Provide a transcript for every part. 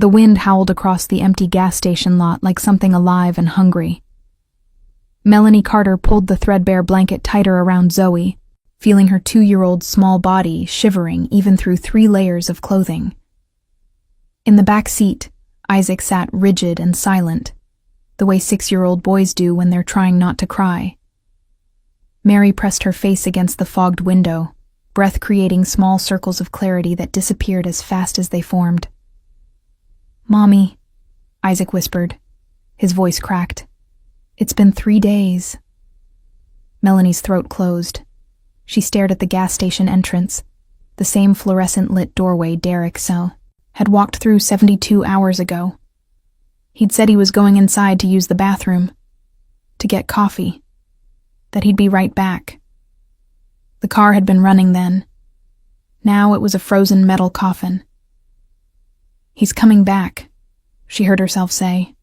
The wind howled across the empty gas station lot like something alive and hungry. Melanie Carter pulled the threadbare blanket tighter around Zoe, feeling her 2-year-old small body shivering even through 3 layers of clothing. In the back seat, Isaac sat rigid and silent, the way 6-year-old boys do when they're trying not to cry. Mary pressed her face against the fogged window, breath creating small circles of clarity that disappeared as fast as they formed. "Mommy," Isaac whispered. His voice cracked. "It's been 3 days." Melanie's throat closed. She stared at the gas station entrance, the same fluorescent-lit doorway Derek had walked through 72 hours ago. He'd said he was going inside to use the bathroom, to get coffee, that he'd be right back. The car had been running then. Now it was a frozen metal coffin. "He's coming back," she heard herself say.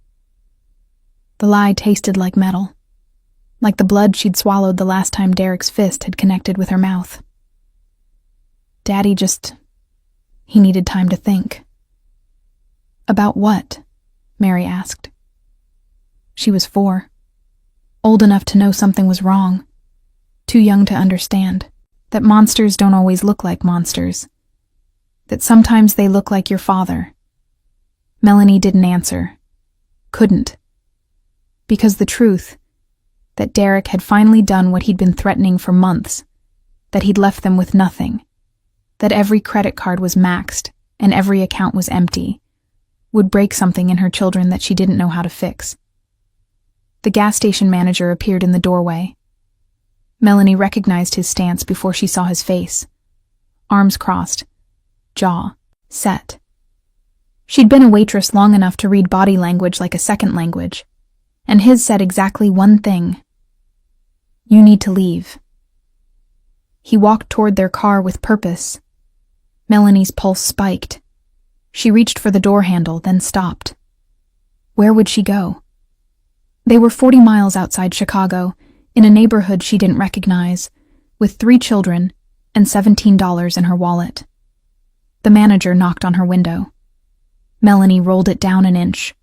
The lie tasted like metal, like the blood she'd swallowed the last time Derek's fist had connected with her mouth. Daddy he needed time to think. "About what?" Mary asked. She was 4, old enough to know something was wrong, too young to understand that monsters don't always look like monsters, that sometimes they look like your father. Melanie didn't answer. Couldn't. Because the truth, that Derek had finally done what he'd been threatening for months, that he'd left them with nothing, that every credit card was maxed and every account was empty, would break something in her children that she didn't know how to fix. The gas station manager appeared in the doorway. Melanie recognized his stance before she saw his face. Arms crossed, jaw set. She'd been a waitress long enough to read body language like a second language, and his said exactly one thing: "You need to leave." He walked toward their car with purpose. Melanie's pulse spiked. She reached for the door handle, then stopped. Where would she go? They were 40 miles outside Chicago, in a neighborhood she didn't recognize, with 3 children and $17 in her wallet. The manager knocked on her window. Melanie rolled it down an inch.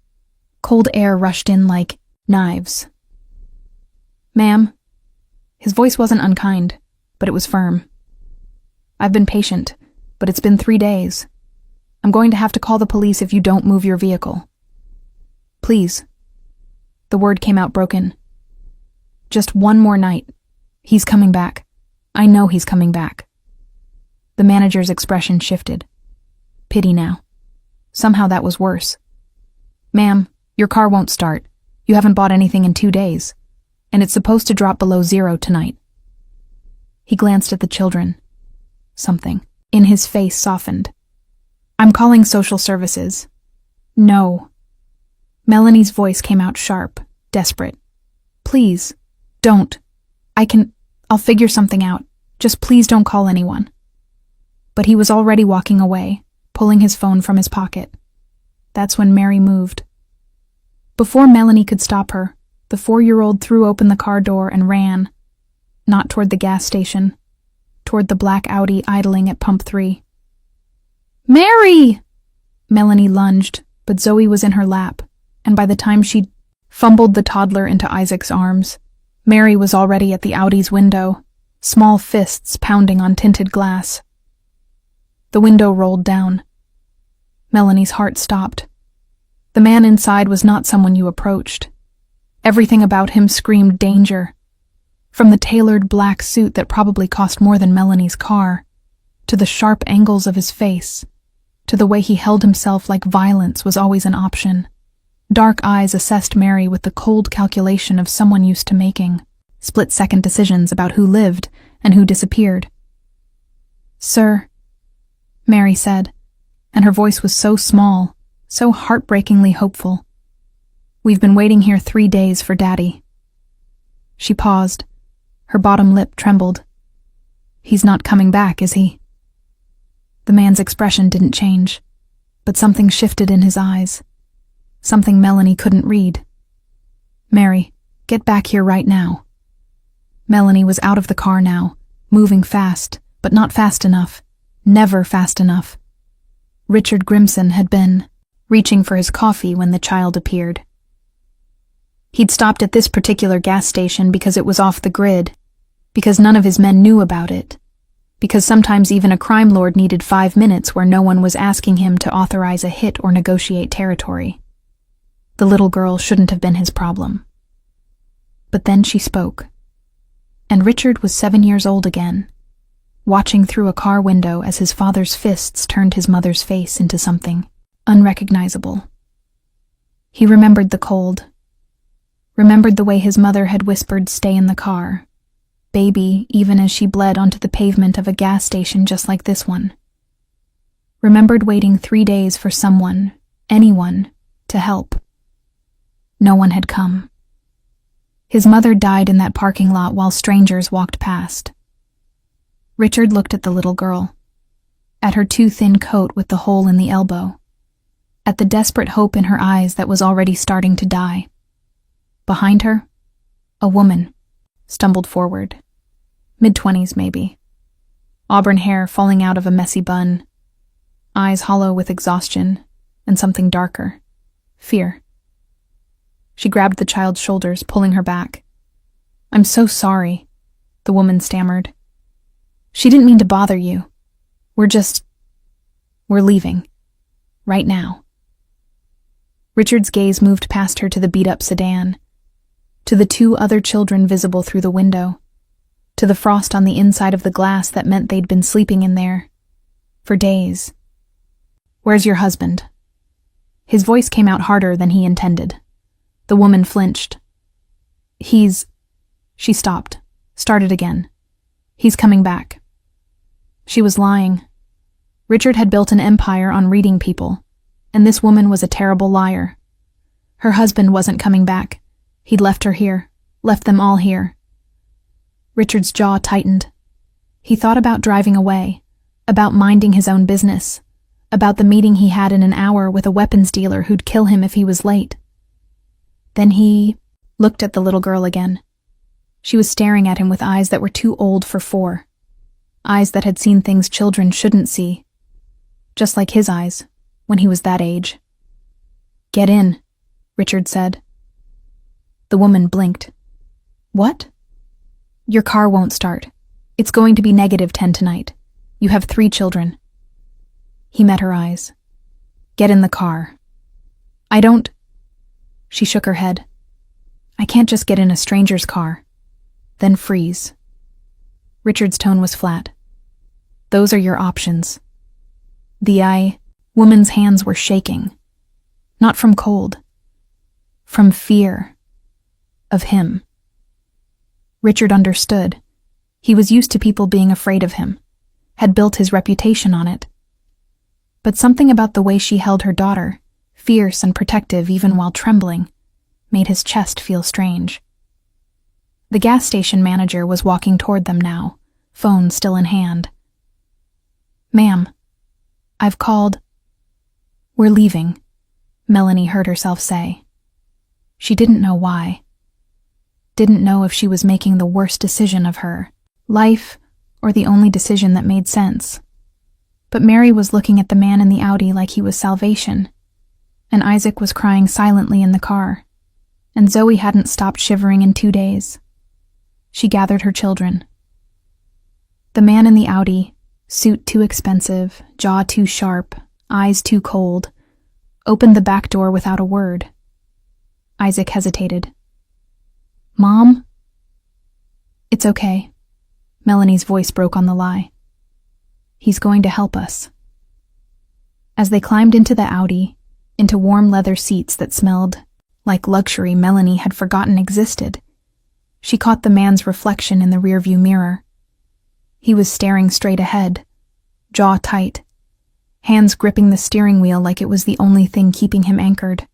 Cold air rushed in like knives. "Ma'am." His voice wasn't unkind, but it was firm. "I've been patient, but it's been 3 days. I'm going to have to call the police if you don't move your vehicle." "Please." The word came out broken. "Just one more night. He's coming back. I know he's coming back." The manager's expression shifted. Pity now. Somehow that was worse. "Ma'am, your car won't start. You haven't bought anything in 2 days. And it's supposed to drop below 0 tonight." He glanced at the children. Something in his face softened. "I'm calling social services." "No." Melanie's voice came out sharp, desperate. "Please, don't. I'll figure something out. Just please don't call anyone." But he was already walking away, pulling his phone from his pocket. That's when Mary moved. Before Melanie could stop her, the 4-year-old threw open the car door and ran. Not toward the gas station, toward the black Audi idling at pump 3. "Mary!" Melanie lunged, but Zoe was in her lap, and by the time she'd fumbled the toddler into Isaac's arms, Mary was already at the Audi's window, small fists pounding on tinted glass. The window rolled down. Melanie's heart stopped. The man inside was not someone you approached. Everything about him screamed danger. From the tailored black suit that probably cost more than Melanie's car, to the sharp angles of his face, to the way he held himself like violence was always an option. Dark eyes assessed Mary with the cold calculation of someone used to making split-second decisions about who lived and who disappeared. "Sir," Mary said, and her voice was so small, so heartbreakingly hopeful. "We've been waiting here 3 days for Daddy." She paused. Her bottom lip trembled. "He's not coming back, is he?" The man's expression didn't change, but something shifted in his eyes. Something Melanie couldn't read. "Mary, get back here right now." Melanie was out of the car now, moving fast, but not fast enough. Never fast enough. Richard Grimson had been reaching for his coffee when the child appeared. He'd stopped at this particular gas station because it was off the grid, because none of his men knew about it, because sometimes even a crime lord needed 5 minutes where no one was asking him to authorize a hit or negotiate territory. The little girl shouldn't have been his problem. But then she spoke. And Richard was 7 years old again, watching through a car window as his father's fists turned his mother's face into something unrecognizable. He remembered the cold, remembered the way his mother had whispered, "Stay in the car, baby," even as she bled onto the pavement of a gas station just like this one. Remembered waiting 3 days for someone, anyone, to help. No one had come. His mother died in that parking lot while strangers walked past. Richard looked at the little girl, at her too thin coat with the hole in the elbow, at the desperate hope in her eyes that was already starting to die. Behind her, a woman stumbled forward, mid-20s maybe, auburn hair falling out of a messy bun, eyes hollow with exhaustion, and something darker, fear. She grabbed the child's shoulders, pulling her back. "I'm so sorry," the woman stammered. "She didn't mean to bother you. We're leaving. Right now." Richard's gaze moved past her to the beat-up sedan, to the 2 other children visible through the window, to the frost on the inside of the glass that meant they'd been sleeping in there for days. "Where's your husband?" His voice came out harder than he intended. The woman flinched. She stopped, started again. "He's coming back." She was lying. Richard had built an empire on reading people, and this woman was a terrible liar. Her husband wasn't coming back. He'd left her here, left them all here. Richard's jaw tightened. He thought about driving away, about minding his own business, about the meeting he had in an hour with a weapons dealer who'd kill him if he was late. Then he looked at the little girl again. She was staring at him with eyes that were too old for 4, eyes that had seen things children shouldn't see, just like his eyes when he was that age. "Get in," Richard said. The woman blinked. "What?" "Your car won't start. It's going to be -10 tonight. You have 3 children." He met her eyes. "Get in the car." "I don't..." She shook her head. "I can't just get in a stranger's car, then freeze." Richard's tone was flat. "Those are your options." The woman's hands were shaking. Not from cold. From fear. Of him. Richard understood. He was used to people being afraid of him, had built his reputation on it. But something about the way she held her daughter, fierce and protective even while trembling, made his chest feel strange. The gas station manager was walking toward them now, phone still in hand. "Ma'am, I've called." "We're leaving," Melanie heard herself say. She didn't know why. Didn't know if she was making the worst decision of her life or the only decision that made sense. But Mary was looking at the man in the Audi like he was salvation, and Isaac was crying silently in the car, and Zoe hadn't stopped shivering in 2 days. She gathered her children. The man in the Audi, suit too expensive, jaw too sharp, eyes too cold, opened the back door without a word. Isaac hesitated. "Mom?" "It's okay." Melanie's voice broke on the lie. "He's going to help us." As they climbed into the Audi, into warm leather seats that smelled like luxury Melanie had forgotten existed, she caught the man's reflection in the rearview mirror. He was staring straight ahead, jaw tight, hands gripping the steering wheel like it was the only thing keeping him anchored.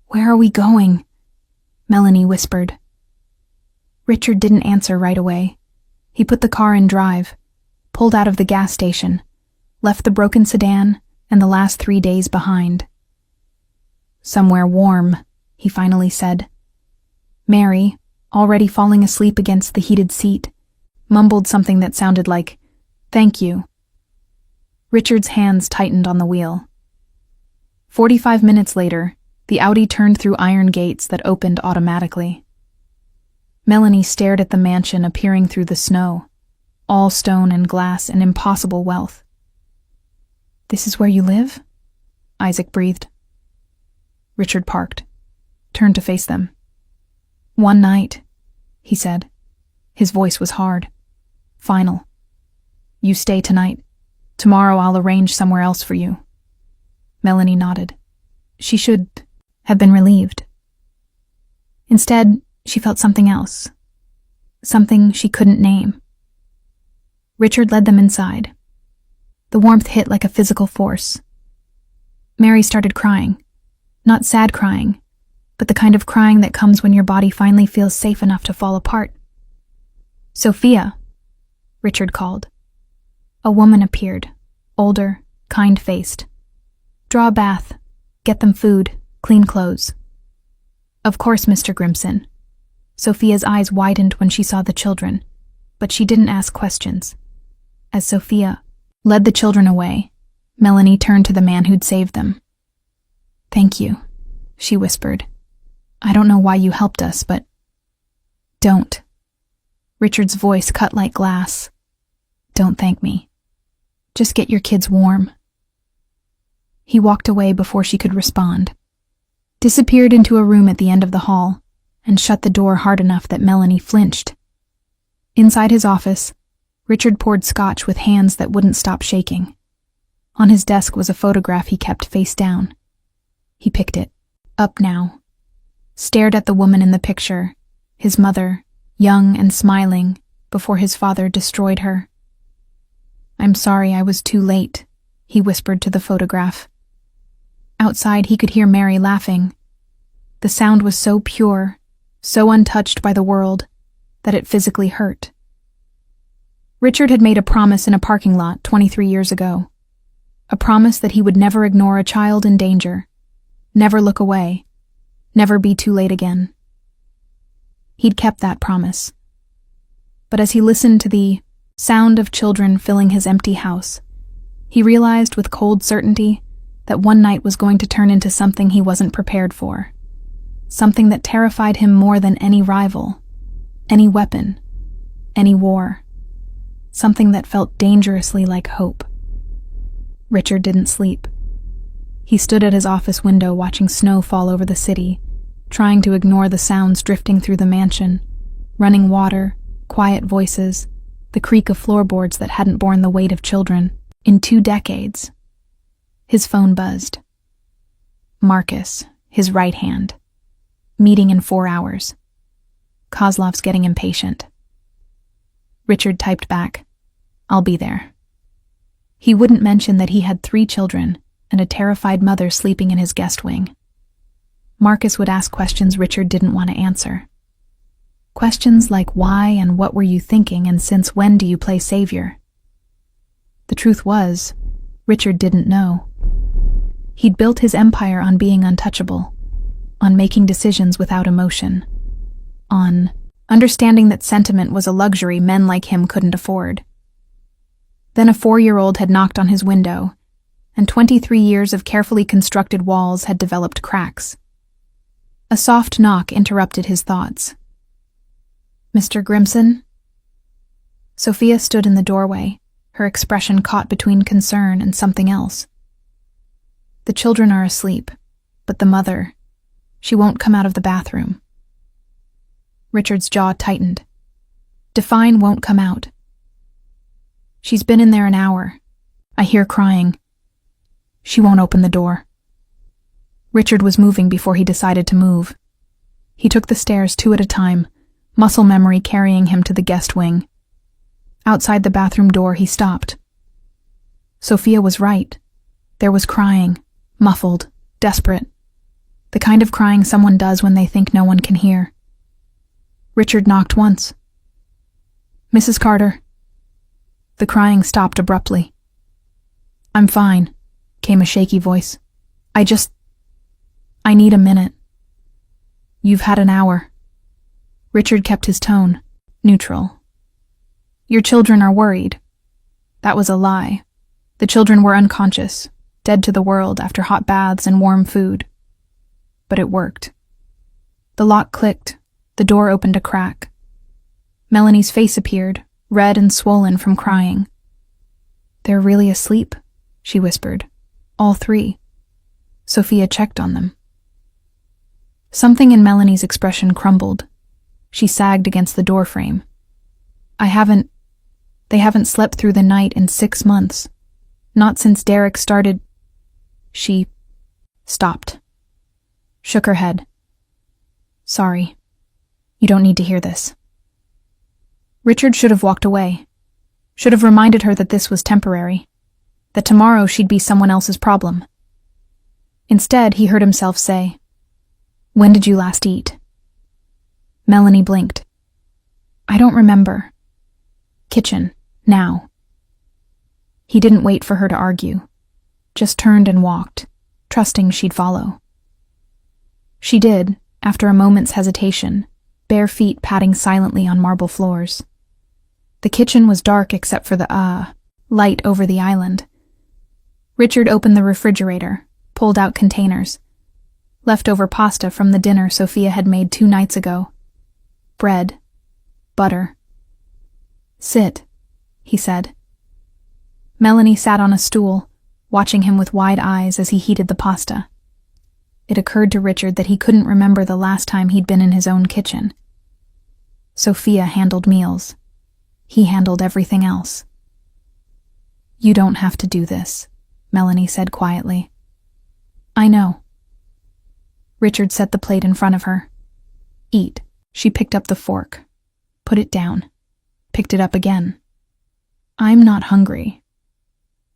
"Where are we going?" Melanie whispered. Richard didn't answer right away. He put the car in drive, pulled out of the gas station, left the broken sedan and the last 3 days behind. "Somewhere warm," he finally said. Mary, already falling asleep against the heated seat, mumbled something that sounded like, "Thank you." Richard's hands tightened on the wheel. 45 minutes later, the Audi turned through iron gates that opened automatically. Melanie stared at the mansion appearing through the snow, all stone and glass and impossible wealth. "This is where you live?" Isaac breathed. Richard parked, turned to face them. "One night," he said. His voice was hard. "Final. You stay tonight. Tomorrow I'll arrange somewhere else for you." Melanie nodded. She should have been relieved. Instead, she felt something else. Something she couldn't name. Richard led them inside. The warmth hit like a physical force. Mary started crying. Not sad crying, but the kind of crying that comes when your body finally feels safe enough to fall apart. "Sophia," Richard called. A woman appeared, older, kind-faced. "Draw a bath. Get them food, clean clothes." "Of course, Mr. Grimson." Sophia's eyes widened when she saw the children, but she didn't ask questions. As Sophia led the children away, Melanie turned to the man who'd saved them. "Thank you," she whispered. "I don't know why you helped us, but—" "Don't." Richard's voice cut like glass. "Don't thank me. Just get your kids warm." He walked away before she could respond, disappeared into a room at the end of the hall, and shut the door hard enough that Melanie flinched. Inside his office, Richard poured scotch with hands that wouldn't stop shaking. On his desk was a photograph he kept face down. He picked it, up now, stared at the woman in the picture, his mother, young and smiling, before his father destroyed her. "I'm sorry I was too late," he whispered to the photograph. Outside, he could hear Mary laughing. The sound was so pure, so untouched by the world, that it physically hurt. Richard had made a promise in a parking lot 23 years ago. A promise that he would never ignore a child in danger, never look away, never be too late again. He'd kept that promise. But as he listened to the sound of children filling his empty house, he realized with cold certainty that one night was going to turn into something he wasn't prepared for. Something that terrified him more than any rival, any weapon, any war. Something that felt dangerously like hope. Richard didn't sleep. He stood at his office window watching snow fall over the city, trying to ignore the sounds drifting through the mansion, running water, quiet voices, the creak of floorboards that hadn't borne the weight of children in 2 decades. His phone buzzed. Marcus, his right hand. Meeting in 4 hours. Kozlov's getting impatient. Richard typed back, "I'll be there." He wouldn't mention that he had 3 children and a terrified mother sleeping in his guest wing. Marcus would ask questions Richard didn't want to answer. Questions like why and what were you thinking and since when do you play savior? The truth was, Richard didn't know. He'd built his empire on being untouchable, on making decisions without emotion, on understanding that sentiment was a luxury men like him couldn't afford. Then a 4-year-old had knocked on his window, and 23 years of carefully constructed walls had developed cracks. A soft knock interrupted his thoughts. "Mr. Grimson?" Sophia stood in the doorway, her expression caught between concern and something else. "The children are asleep, but the mother, she won't come out of the bathroom." Richard's jaw tightened. "Define won't come out." "She's been in there an hour. I hear crying. She won't open the door." Richard was moving before he decided to move. He took the stairs 2 at a time, muscle memory carrying him to the guest wing. Outside the bathroom door, he stopped. Sophia was right. There was crying, muffled, desperate. The kind of crying someone does when they think no one can hear. Richard knocked once. "Mrs. Carter." The crying stopped abruptly. "I'm fine," came a shaky voice. I need a minute." "You've had an hour." Richard kept his tone, neutral. "Your children are worried." That was a lie. The children were unconscious, dead to the world after hot baths and warm food. But it worked. The lock clicked, the door opened a crack. Melanie's face appeared, red and swollen from crying. "They're really asleep," she whispered. "All three." Sophia checked on them. Something in Melanie's expression crumbled. She sagged against the doorframe. They haven't slept through the night in 6 months. Not since Derek started. She stopped. Shook her head. "Sorry. You don't need to hear this." Richard should have walked away. Should have reminded her that this was temporary. That tomorrow she'd be someone else's problem. Instead, he heard himself say, "When did you last eat?" Melanie blinked. "I don't remember. Kitchen, now." He didn't wait for her to argue. Just turned and walked, trusting she'd follow. She did, after a moment's hesitation, bare feet padding silently on marble floors. The kitchen was dark except for the light over the island. Richard opened the refrigerator, pulled out containers. Leftover pasta from the dinner Sophia had made 2 nights ago. Bread. Butter. "Sit," he said. Melanie sat on a stool, watching him with wide eyes as he heated the pasta. It occurred to Richard that he couldn't remember the last time he'd been in his own kitchen. Sophia handled meals. He handled everything else. "You don't have to do this," Melanie said quietly. "I know." Richard set the plate in front of her. "Eat." She picked up the fork, put it down, picked it up again. "I'm not hungry."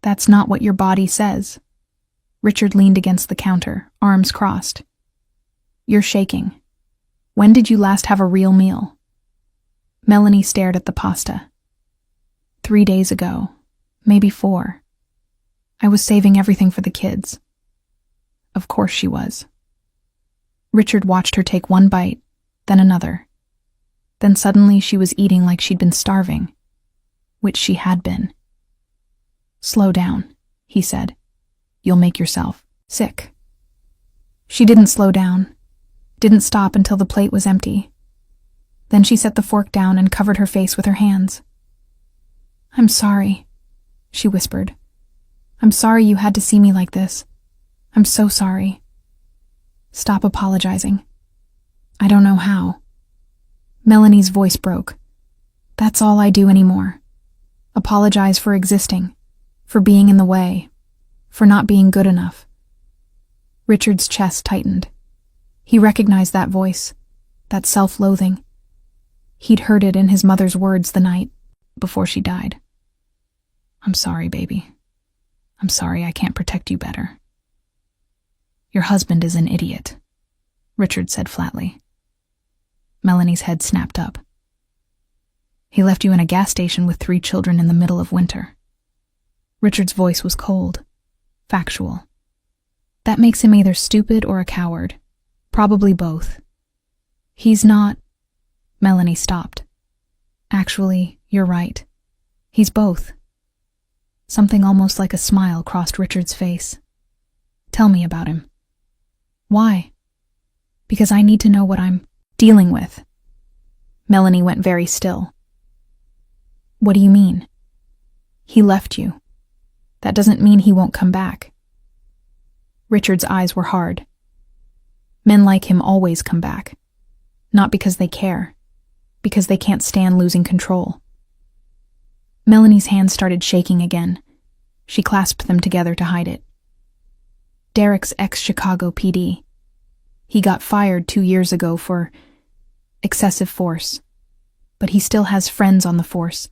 "That's not what your body says." Richard leaned against the counter, arms crossed. "You're shaking. When did you last have a real meal?" Melanie stared at the pasta. 3 days ago, maybe 4. I was saving everything for the kids. Of course she was. Richard watched her take one bite, then another. Then suddenly she was eating like she'd been starving, which she had been. "Slow down," he said. "You'll make yourself sick." She didn't slow down, didn't stop until the plate was empty. Then she set the fork down and covered her face with her hands. "I'm sorry," she whispered. "I'm sorry you had to see me like this. I'm so sorry." "Stop apologizing." "I don't know how." Melanie's voice broke. "That's all I do anymore. Apologize for existing, for being in the way, for not being good enough." Richard's chest tightened. He recognized that voice, that self-loathing. He'd heard it in his mother's words the night before she died. "I'm sorry, baby. I'm sorry I can't protect you better." "Your husband is an idiot," Richard said flatly. Melanie's head snapped up. "He left you in a gas station with 3 children in the middle of winter." Richard's voice was cold, factual. "That makes him either stupid or a coward. Probably both." "He's not..." Melanie stopped. "Actually, you're right. He's both." Something almost like a smile crossed Richard's face. "Tell me about him." "Why?" "Because I need to know what I'm dealing with." Melanie went very still. "What do you mean?" "He left you. That doesn't mean he won't come back." Richard's eyes were hard. Men like him always come back. Not because they care, because they can't stand losing control. Melanie's hands started shaking again. She clasped them together to hide it. "Derek's ex-Chicago PD. He got fired 2 years ago for excessive force. But he still has friends on the force.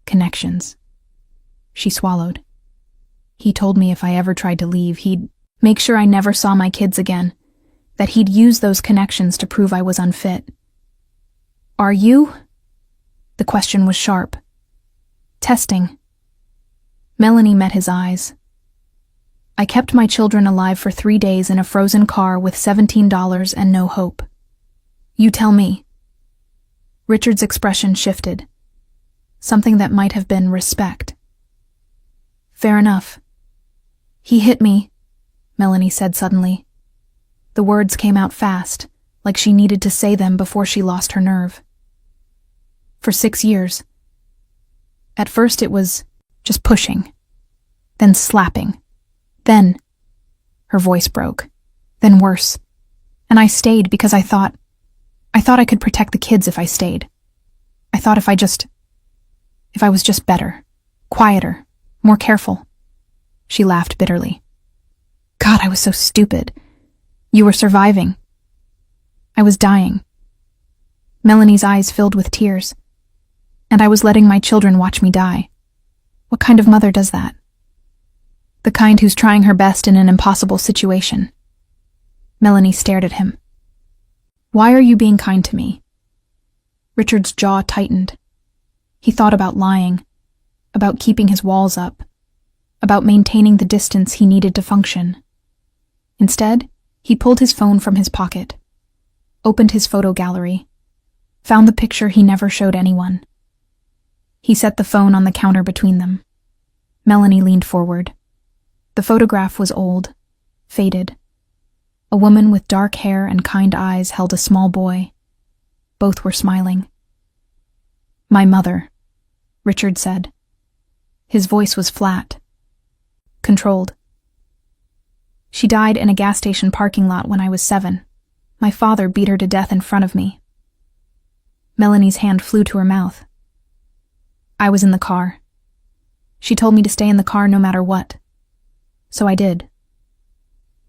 Connections." She swallowed. "He told me if I ever tried to leave, he'd make sure I never saw my kids again. That he'd use those connections to prove I was unfit." "Are you?" The question was sharp. "Testing." Melanie met his eyes. "I kept my children alive for 3 days in a frozen car with $17 and no hope. You tell me." Richard's expression shifted. Something that might have been respect. "Fair enough." He hit me, Melanie said suddenly. The words came out fast, like she needed to say them before she lost her nerve. For 6 years. At first it was just pushing, then slapping, then, her voice broke, then worse. And I stayed because I thought I could protect the kids if I stayed. I thought if I was just better, quieter, more careful. She laughed bitterly. God, I was so stupid. You were surviving. I was dying. Melanie's eyes filled with tears. And I was letting my children watch me die. What kind of mother does that? The kind who's trying her best in an impossible situation. Melanie stared at him. Why are you being kind to me? Richard's jaw tightened. He thought about lying, about keeping his walls up, about maintaining the distance he needed to function. Instead, he pulled his phone from his pocket, opened his photo gallery, found the picture he never showed anyone. He set the phone on the counter between them. Melanie leaned forward. The photograph was old, faded. A woman with dark hair and kind eyes held a small boy. Both were smiling. My mother, Richard said. His voice was flat, controlled. She died in a gas station parking lot when I was 7. My father beat her to death in front of me. Melanie's hand flew to her mouth. I was in the car. She told me to stay in the car no matter what. So I did.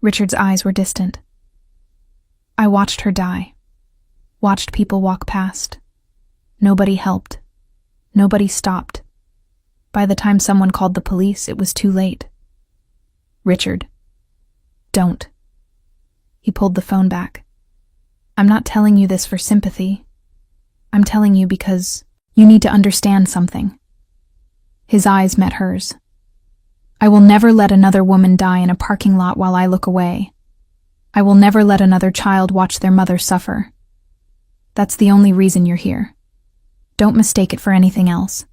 Richard's eyes were distant. I watched her die. Watched people walk past. Nobody helped. Nobody stopped. By the time someone called the police, it was too late. Richard. Don't. He pulled the phone back. I'm not telling you this for sympathy. I'm telling you because you need to understand something. His eyes met hers. I will never let another woman die in a parking lot while I look away. I will never let another child watch their mother suffer. That's the only reason you're here. Don't mistake it for anything else.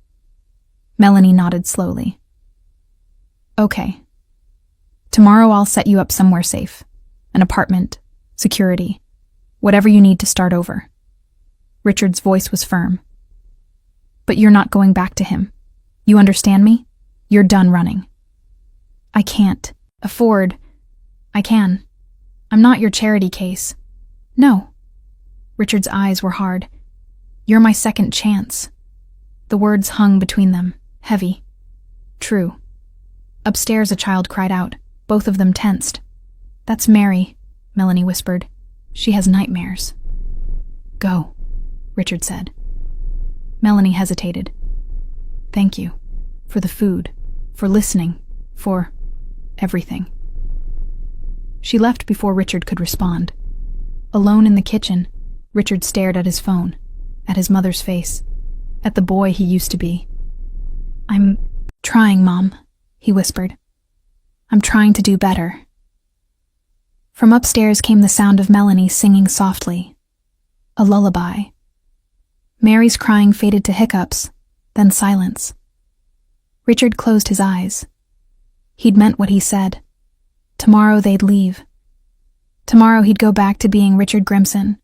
Melanie nodded slowly. Okay. Tomorrow I'll set you up somewhere safe. An apartment, security, whatever you need to start over. Richard's voice was firm. But you're not going back to him. You understand me? You're done running. I can't afford. I can. I'm not your charity case. No. Richard's eyes were hard. You're my second chance. The words hung between them, heavy. True. Upstairs a child cried out, both of them tensed. That's Mary, Melanie whispered. She has nightmares. Go, Richard said. Melanie hesitated. Thank you. For the food. For listening. For everything. She left before Richard could respond. Alone in the kitchen, Richard stared at his phone, at his mother's face, at the boy he used to be. I'm trying, Mom, he whispered. I'm trying to do better. From upstairs came the sound of Melanie singing softly. A lullaby. Mary's crying faded to hiccups, then silence. Richard closed his eyes. He'd meant what he said. Tomorrow they'd leave. Tomorrow he'd go back to being Richard Grimson,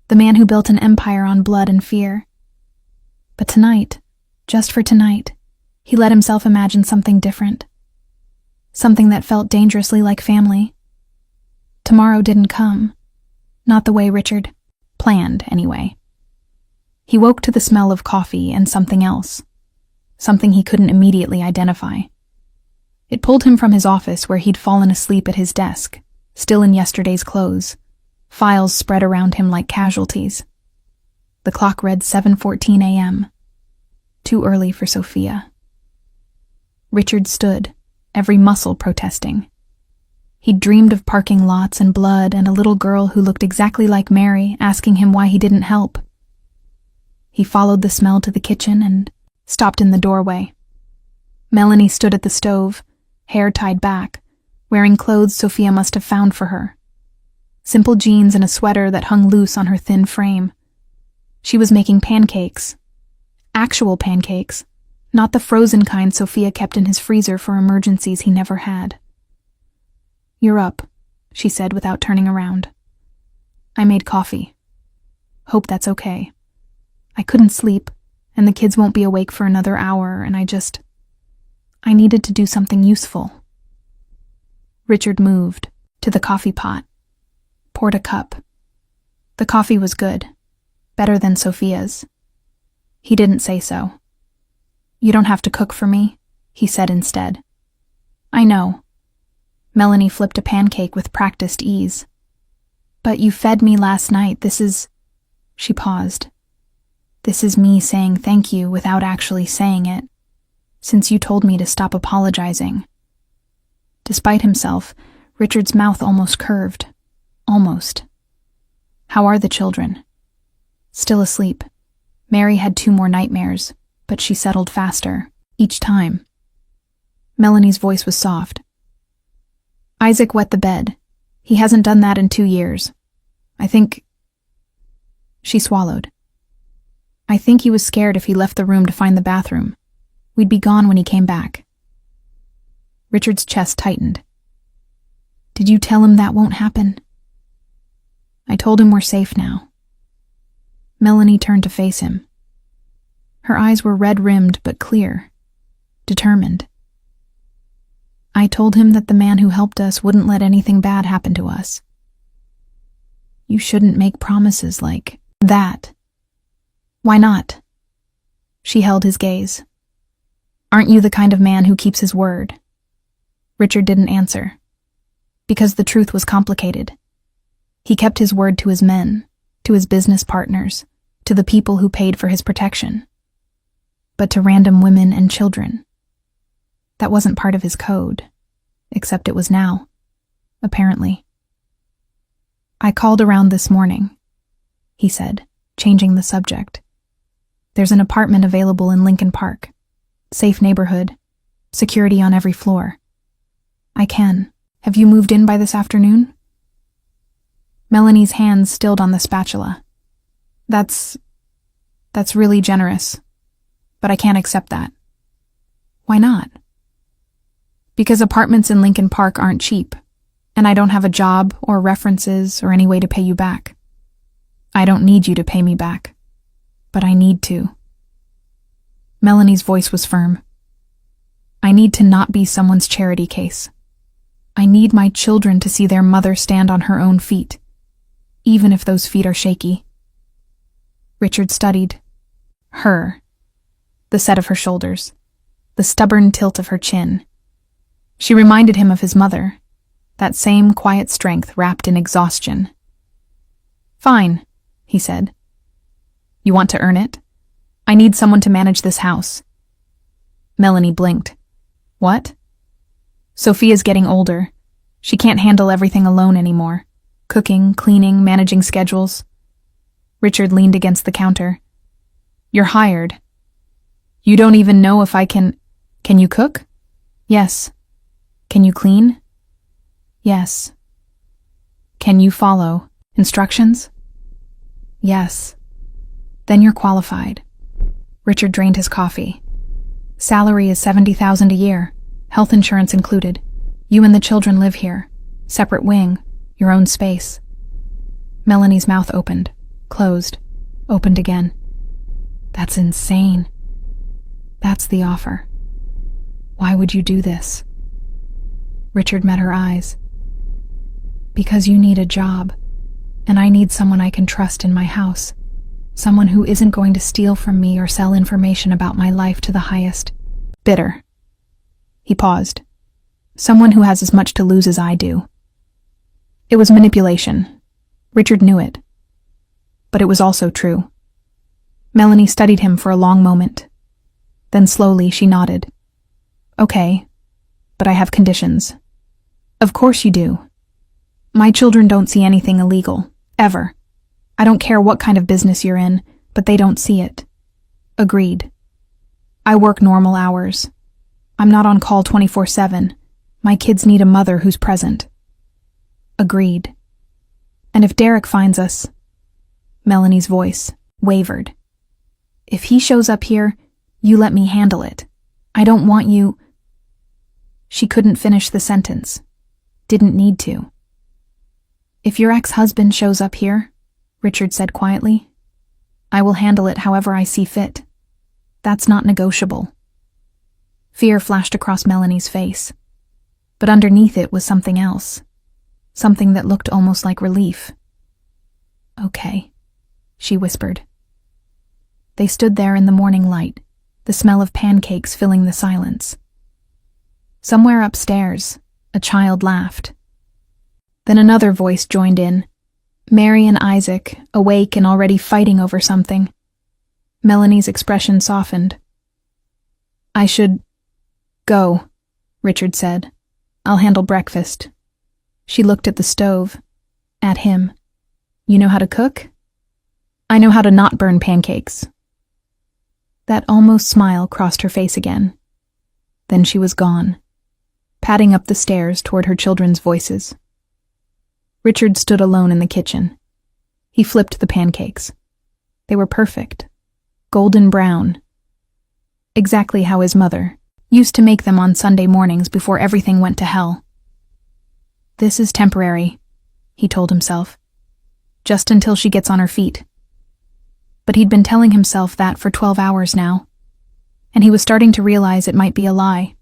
the man who built an empire on blood and fear. But tonight, just for tonight, he let himself imagine something different. Something that felt dangerously like family. Tomorrow didn't come. Not the way Richard planned, anyway. He woke to the smell of coffee and something else. Something he couldn't immediately identify. It pulled him from his office where he'd fallen asleep at his desk, still in yesterday's clothes, files spread around him like casualties. The clock read 7:14 a.m. Too early for Sophia. Richard stood, every muscle protesting. He'd dreamed of parking lots and blood and a little girl who looked exactly like Mary asking him why he didn't help. He followed the smell to the kitchen and stopped in the doorway. Melanie stood at the stove, hair tied back, wearing clothes Sophia must have found for her. Simple jeans and a sweater that hung loose on her thin frame. She was making pancakes. Actual pancakes, not the frozen kind Sophia kept in his freezer for emergencies he never had. "You're up," she said without turning around. "I made coffee. Hope that's okay. I couldn't sleep, and the kids won't be awake for another hour, and I needed to do something useful." Richard moved to the coffee pot, poured a cup. The coffee was good, better than Sophia's. He didn't say so. "You don't have to cook for me," he said instead. "I know." Melanie flipped a pancake with practiced ease. "But you fed me last night. She paused. "This is me saying thank you without actually saying it, since you told me to stop apologizing." Despite himself, Richard's mouth almost curved. Almost. "How are the children?" "Still asleep. Mary had 2 more nightmares, but she settled faster, each time." Melanie's voice was soft. "Isaac wet the bed. He hasn't done that in 2 years. I think—" She swallowed. "I think he was scared if he left the room to find the bathroom. We'd be gone when he came back." Richard's chest tightened. "Did you tell him that won't happen?" "I told him we're safe now." Melanie turned to face him. Her eyes were red-rimmed but clear, determined. "I told him that the man who helped us wouldn't let anything bad happen to us." "You shouldn't make promises like that." "Why not?" She held his gaze. "Aren't you the kind of man who keeps his word?" Richard didn't answer. Because the truth was complicated. He kept his word to his men, to his business partners, to the people who paid for his protection. But to random women and children, that wasn't part of his code, except it was now, apparently. "I called around this morning," he said, changing the subject. "There's an apartment available in Lincoln Park. Safe neighborhood. Security on every floor. I can. Have you moved in by this afternoon?" Melanie's hands stilled on the spatula. That's really generous, but I can't accept that." "Why not?" "Because apartments in Lincoln Park aren't cheap, and I don't have a job or references or any way to pay you back." "I don't need you to pay me back, but I need to." Melanie's voice was firm. "I need to not be someone's charity case. I need my children to see their mother stand on her own feet, even if those feet are shaky." Richard studied her, the set of her shoulders, the stubborn tilt of her chin. She reminded him of his mother, that same quiet strength wrapped in exhaustion. "Fine," he said. "You want to earn it? I need someone to manage this house." Melanie blinked. "What?" "Sophia's getting older. She can't handle everything alone anymore. Cooking, cleaning, managing schedules." Richard leaned against the counter. "You're hired. You don't even know if I can you cook?" "Yes." "Can you clean?" "Yes." "Can you follow instructions?" "Yes." "Then you're qualified." Richard drained his coffee. "Salary is $70,000 a year, health insurance included. You and the children live here. Separate wing, your own space." Melanie's mouth opened, closed, opened again. "That's insane." "That's the offer." "Why would you do this?" Richard met her eyes. "Because you need a job, and I need someone I can trust in my house. Someone who isn't going to steal from me or sell information about my life to the highest bidder." He paused. "Someone who has as much to lose as I do." It was manipulation. Richard knew it. But it was also true. Melanie studied him for a long moment. Then slowly she nodded. "Okay, but I have conditions." "Of course you do. My children don't see anything illegal, ever. I don't care what kind of business you're in, but they don't see it." "Agreed. I work normal hours. I'm not on call 24/7. My kids need a mother who's present." "Agreed. And if Derek finds us—" Melanie's voice wavered. "If he shows up here, you let me handle it. I don't want you—" She couldn't finish the sentence. Didn't need to. If your ex-husband shows up here, Richard said quietly, I will handle it however I see fit. That's not negotiable. Fear flashed across Melanie's face, but underneath it was something else, something that looked almost like relief. Okay, she whispered. They stood there in the morning light, the smell of pancakes filling the silence. Somewhere upstairs, a child laughed. Then another voice joined in, Mary and Isaac, awake and already fighting over something. Melanie's expression softened. I should go, Richard said. I'll handle breakfast. She looked at the stove, at him. You know how to cook? I know how to not burn pancakes. That almost smile crossed her face again. Then she was gone, padding up the stairs toward her children's voices. Richard stood alone in the kitchen. He flipped the pancakes. They were perfect, golden brown, exactly how his mother used to make them on Sunday mornings before everything went to hell. This is temporary, he told himself, just until she gets on her feet. But he'd been telling himself that for 12 hours now, and he was starting to realize it might be a lie.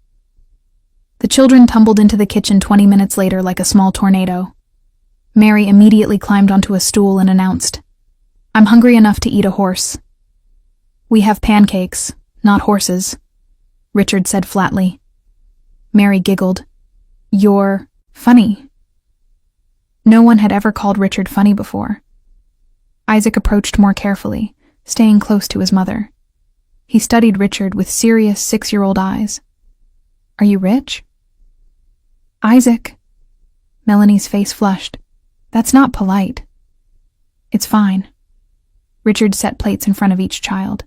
The children tumbled into the kitchen 20 minutes later like a small tornado. Mary immediately climbed onto a stool and announced, I'm hungry enough to eat a horse. We have pancakes, not horses, Richard said flatly. Mary giggled. You're funny. No one had ever called Richard funny before. Isaac approached more carefully, staying close to his mother. He studied Richard with serious 6-year-old eyes. Are you rich? Isaac. Melanie's face flushed. That's not polite. It's fine. Richard set plates in front of each child.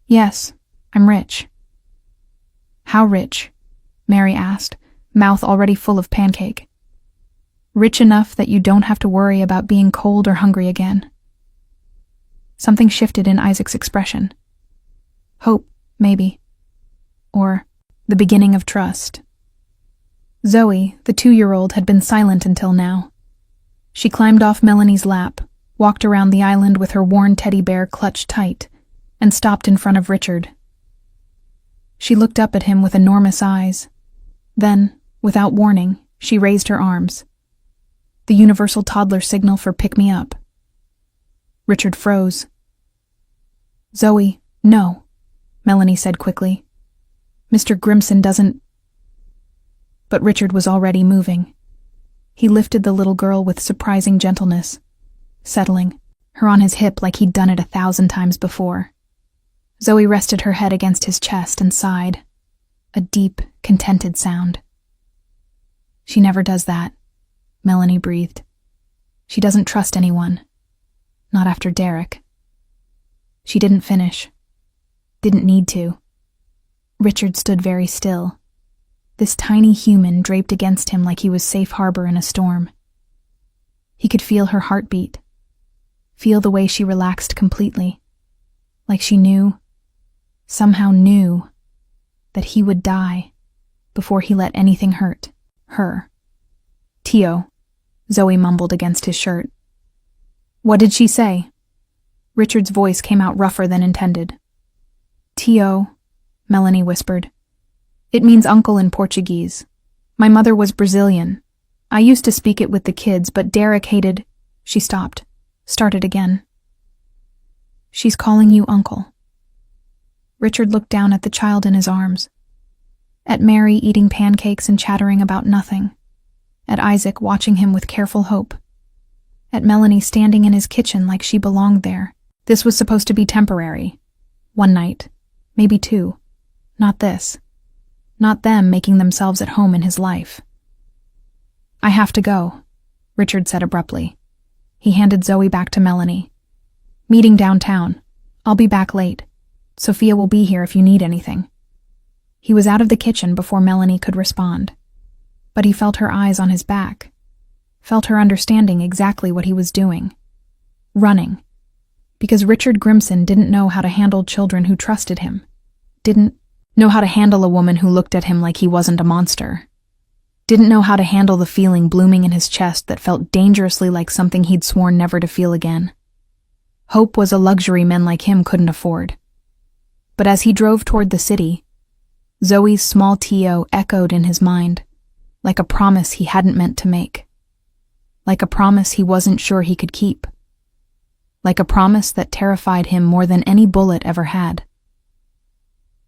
Yes, I'm rich. How rich? Mary asked, mouth already full of pancake. Rich enough that you don't have to worry about being cold or hungry again. Something shifted in Isaac's expression. Hope, maybe. Or the beginning of trust. Zoe, the 2-year-old, had been silent until now. She climbed off Melanie's lap, walked around the island with her worn teddy bear clutched tight, and stopped in front of Richard. She looked up at him with enormous eyes. Then, without warning, she raised her arms. The universal toddler signal for pick me up. Richard froze. Zoe, no, Melanie said quickly. Mr. Grimson doesn't... But Richard was already moving. He lifted the little girl with surprising gentleness, settling her on his hip like he'd done it 1,000 times before. Zoe rested her head against his chest and sighed, a deep, contented sound. She never does that, Melanie breathed. She doesn't trust anyone. Not after Derek. She didn't finish. Didn't need to. Richard stood very still. This tiny human draped against him like he was safe harbor in a storm. He could feel her heartbeat, feel the way she relaxed completely, like she knew, somehow knew, that he would die before he let anything hurt her. Tio, Zoe mumbled against his shirt. What did she say? Richard's voice came out rougher than intended. Tio, Melanie whispered. It means uncle in Portuguese. My mother was Brazilian. I used to speak it with the kids, but Derek hated... She stopped, started again. She's calling you uncle. Richard looked down at the child in his arms. At Mary eating pancakes and chattering about nothing. At Isaac watching him with careful hope. At Melanie standing in his kitchen like she belonged there. This was supposed to be temporary. 1 night. Maybe 2. Not this. Not them making themselves at home in his life. I have to go, Richard said abruptly. He handed Zoe back to Melanie. Meeting downtown. I'll be back late. Sophia will be here if you need anything. He was out of the kitchen before Melanie could respond. But he felt her eyes on his back. Felt her understanding exactly what he was doing. Running. Because Richard Grimson didn't know how to handle children who trusted him. Didn't know how to handle a woman who looked at him like he wasn't a monster. Didn't know how to handle the feeling blooming in his chest that felt dangerously like something he'd sworn never to feel again. Hope was a luxury men like him couldn't afford. But as he drove toward the city, Zoe's small T.O. echoed in his mind, like a promise he hadn't meant to make. Like a promise he wasn't sure he could keep. Like a promise that terrified him more than any bullet ever had.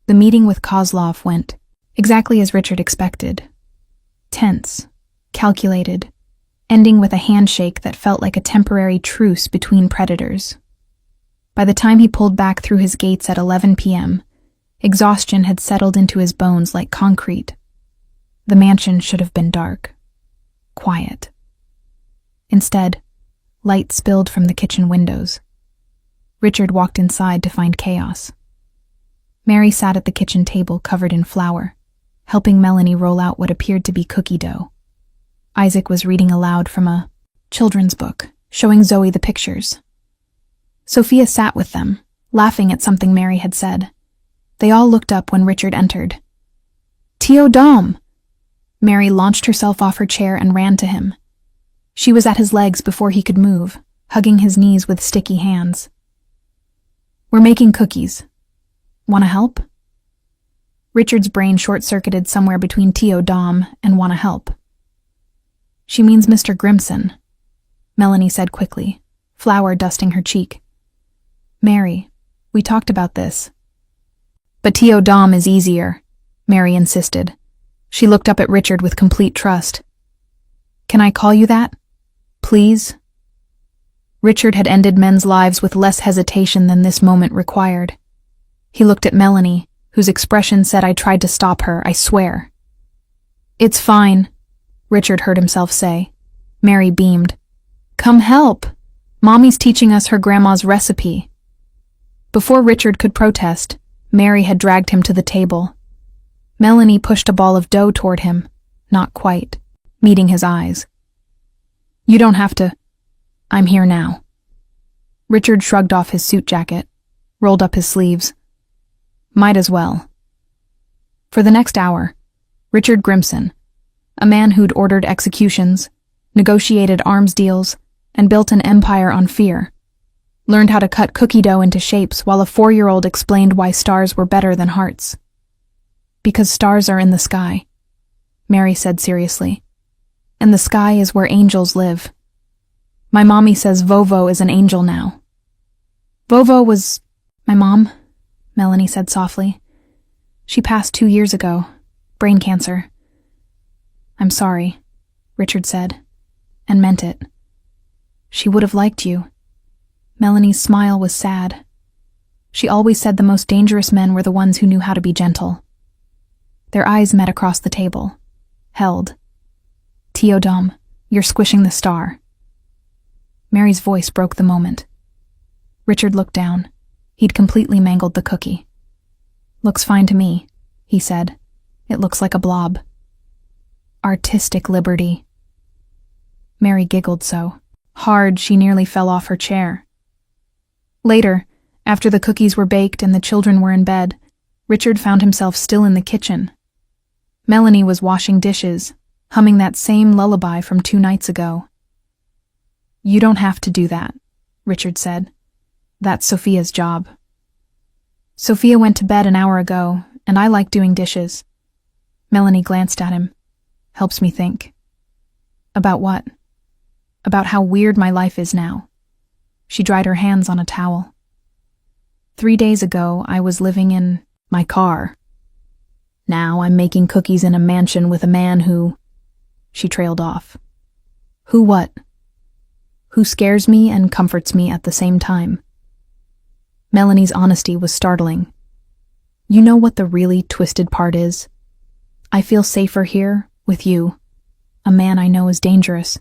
The meeting with Kozlov went exactly as Richard expected. Tense, calculated, ending with a handshake that felt like a temporary truce between predators. By the time he pulled back through his gates at 11 p.m., exhaustion had settled into his bones like concrete. The mansion should have been dark, quiet. Instead, light spilled from the kitchen windows. Richard walked inside to find chaos. Mary sat at the kitchen table covered in flour, helping Melanie roll out what appeared to be cookie dough. Isaac was reading aloud from a children's book, showing Zoe the pictures. Sophia sat with them, laughing at something Mary had said. They all looked up when Richard entered. "Tio Dom!" Mary launched herself off her chair and ran to him. She was at his legs before he could move, hugging his knees with sticky hands. "We're making cookies. Want to help?" Richard's brain short-circuited somewhere between Tio Dom and "wanna help." "She means Mr. Grimson," Melanie said quickly, flour dusting her cheek. "Mary, we talked about this." "But Tio Dom is easier," Mary insisted. She looked up at Richard with complete trust. "Can I call you that? Please?" Richard had ended men's lives with less hesitation than this moment required. He looked at Melanie, whose expression said, "I tried to stop her, I swear." "It's fine," Richard heard himself say. Mary beamed. "Come help. Mommy's teaching us her grandma's recipe." Before Richard could protest, Mary had dragged him to the table. Melanie pushed a ball of dough toward him, not quite, meeting his eyes. "You don't have to. I'm here now." Richard shrugged off his suit jacket, rolled up his sleeves. "Might as well." For the next hour, Richard Grimson, a man who'd ordered executions, negotiated arms deals, and built an empire on fear, learned how to cut cookie dough into shapes while a 4-year-old explained why stars were better than hearts. "Because stars are in the sky," Mary said seriously. "And the sky is where angels live. My mommy says Vovo is an angel now." "Vovo was my mom," Melanie said softly. "She passed 2 years ago. Brain cancer." "I'm sorry," Richard said, and meant it. "She would have liked you." Melanie's smile was sad. She always said the most dangerous men were the ones who knew how to be gentle. Their eyes met across the table, held. "Tio Dom, you're squishing the star." Mary's voice broke the moment. Richard looked down. He'd completely mangled the cookie. "Looks fine to me," he said. "It looks like a blob." Artistic liberty. Mary giggled so hard she nearly fell off her chair. Later, after the cookies were baked and the children were in bed, Richard found himself still in the kitchen. Melanie was washing dishes, humming that same lullaby from 2 nights ago. "You don't have to do that," Richard said. "That's Sophia's job." "Sophia went to bed an hour ago, and I like doing dishes." Melanie glanced at him. "Helps me think." "About what?" "About how weird my life is now." She dried her hands on a towel. 3 days ago, I was living in my car. Now I'm making cookies in a mansion with a man who... She trailed off. "Who what?" "Who scares me and comforts me at the same time." Melanie's honesty was startling. "You know what the really twisted part is? I feel safer here, with you, a man I know is dangerous,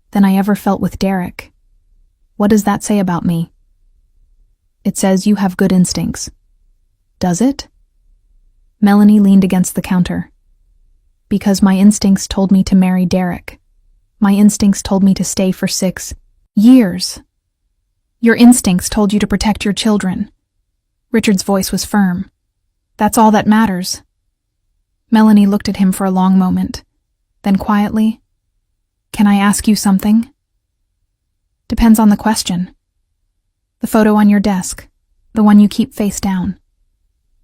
than I ever felt with Derek. What does that say about me?" "It says you have good instincts." "Does it?" Melanie leaned against the counter. "Because my instincts told me to marry Derek. My instincts told me to stay for 6 years. Your instincts told you to protect your children." Richard's voice was firm. "That's all that matters." Melanie looked at him for a long moment. Then quietly, "Can I ask you something?" "Depends on the question." "The photo on your desk, the one you keep face down."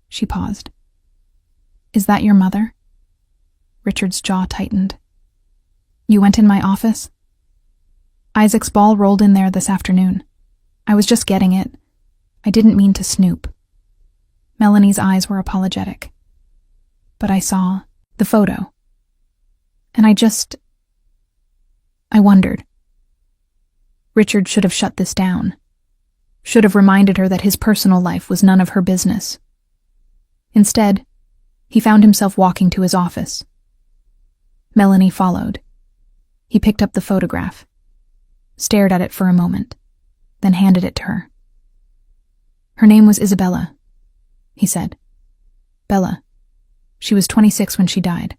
She paused. "Is that your mother?" Richard's jaw tightened. "You went in my office?" "Isaac's ball rolled in there this afternoon. I was just getting it. I didn't mean to snoop." Melanie's eyes were apologetic. "But I saw the photo. And I wondered." Richard should have shut this down. Should have reminded her that his personal life was none of her business. Instead, he found himself walking to his office. Melanie followed. He picked up the photograph, stared at it for a moment, then handed it to her. "Her name was Isabella," he said. "Bella. She was 26 when she died.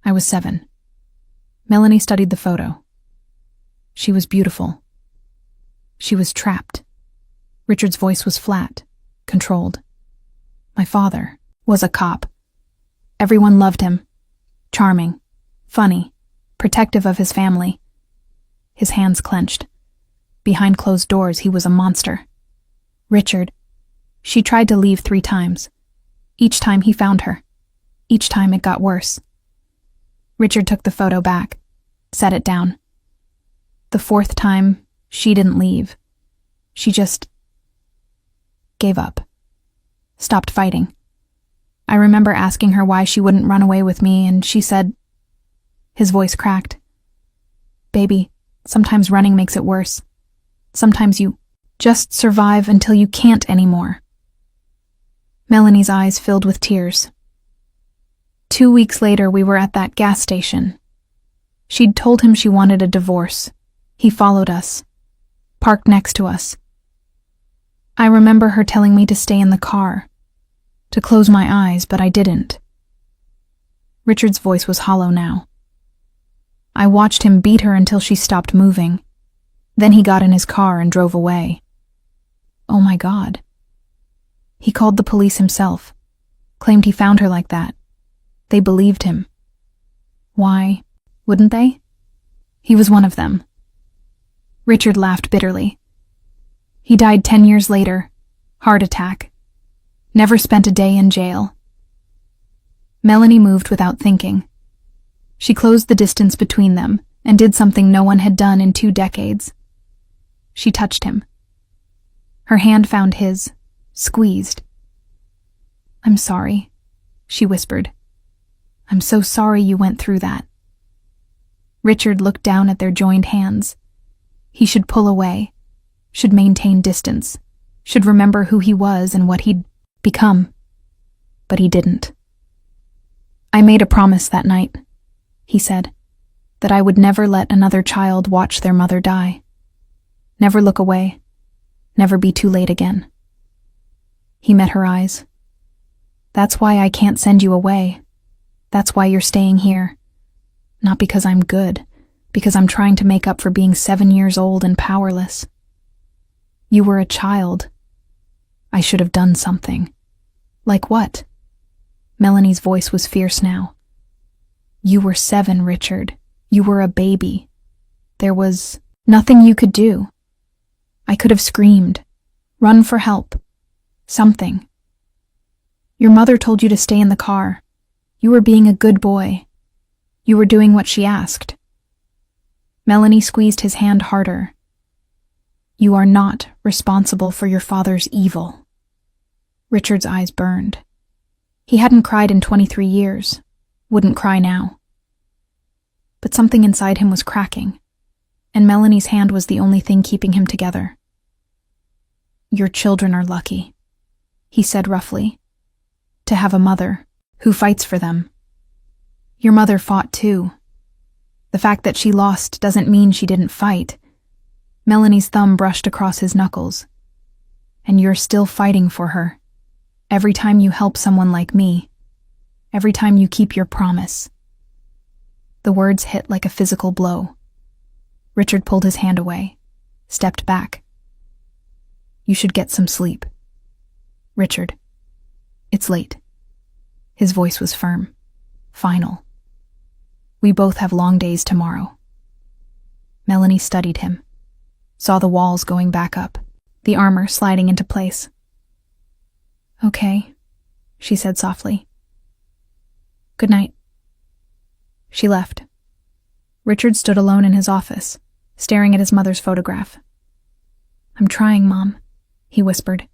I was 7. Melanie studied the photo. She was beautiful. She was trapped." Richard's voice was flat, controlled. "My father was a cop. Everyone loved him. Charming, funny, protective of his family." His hands clenched. Behind closed doors, he was a monster. "Richard, she tried to leave 3 times. Each time he found her. Each time it got worse." Richard took the photo back, set it down. "The 4th time, she didn't leave. She just gave up. Stopped fighting. I remember asking her why she wouldn't run away with me, and she said..." His voice cracked. "Baby, sometimes running makes it worse. Sometimes you just survive until you can't anymore." Melanie's eyes filled with tears. 2 weeks later, we were at that gas station. She'd told him she wanted a divorce. He followed us, parked next to us. I remember her telling me to stay in the car, to close my eyes, but I didn't. Richard's voice was hollow now. I watched him beat her until she stopped moving. Then he got in his car and drove away. Oh my God. He called the police himself, claimed he found her like that. They believed him. Why wouldn't they? He was one of them. Richard laughed bitterly. He died 10 years later, heart attack. Never spent a day in jail. Melanie moved without thinking. She closed the distance between them and did something no one had done in 2 decades. She touched him. Her hand found his, squeezed. "I'm sorry," she whispered. "I'm so sorry you went through that." Richard looked down at their joined hands. He should pull away, should maintain distance, should remember who he was and what he'd become. But he didn't. "I made a promise that night," he said, "that I would never let another child watch their mother die. Never look away, never be too late again." He met her eyes. "That's why I can't send you away. That's why you're staying here. Not because I'm good, because I'm trying to make up for being 7 years old and powerless. You were a child. I should have done something." "Like what?" Melanie's voice was fierce now. "You were 7, Richard. You were a baby. There was nothing you could do. I could have screamed, run for help, something. Your mother told you to stay in the car. You were being a good boy. You were doing what she asked." Melanie squeezed his hand harder. "You are not responsible for your father's evil." Richard's eyes burned. He hadn't cried in 23 years, wouldn't cry now. But something inside him was cracking, and Melanie's hand was the only thing keeping him together. "Your children are lucky," he said roughly, "to have a mother who fights for them. Your mother fought too. The fact that she lost doesn't mean she didn't fight." Melanie's thumb brushed across his knuckles. "And you're still fighting for her. Every time you help someone like me. Every time you keep your promise." The words hit like a physical blow. Richard pulled his hand away, stepped back. "You should get some sleep. Richard, it's late." His voice was firm, final. We both have long days tomorrow. Melanie studied him, saw the walls going back up, the armor sliding into place. Okay, she said softly. Good night. She left. Richard stood alone in his office, staring at his mother's photograph. I'm trying, Mom, he whispered.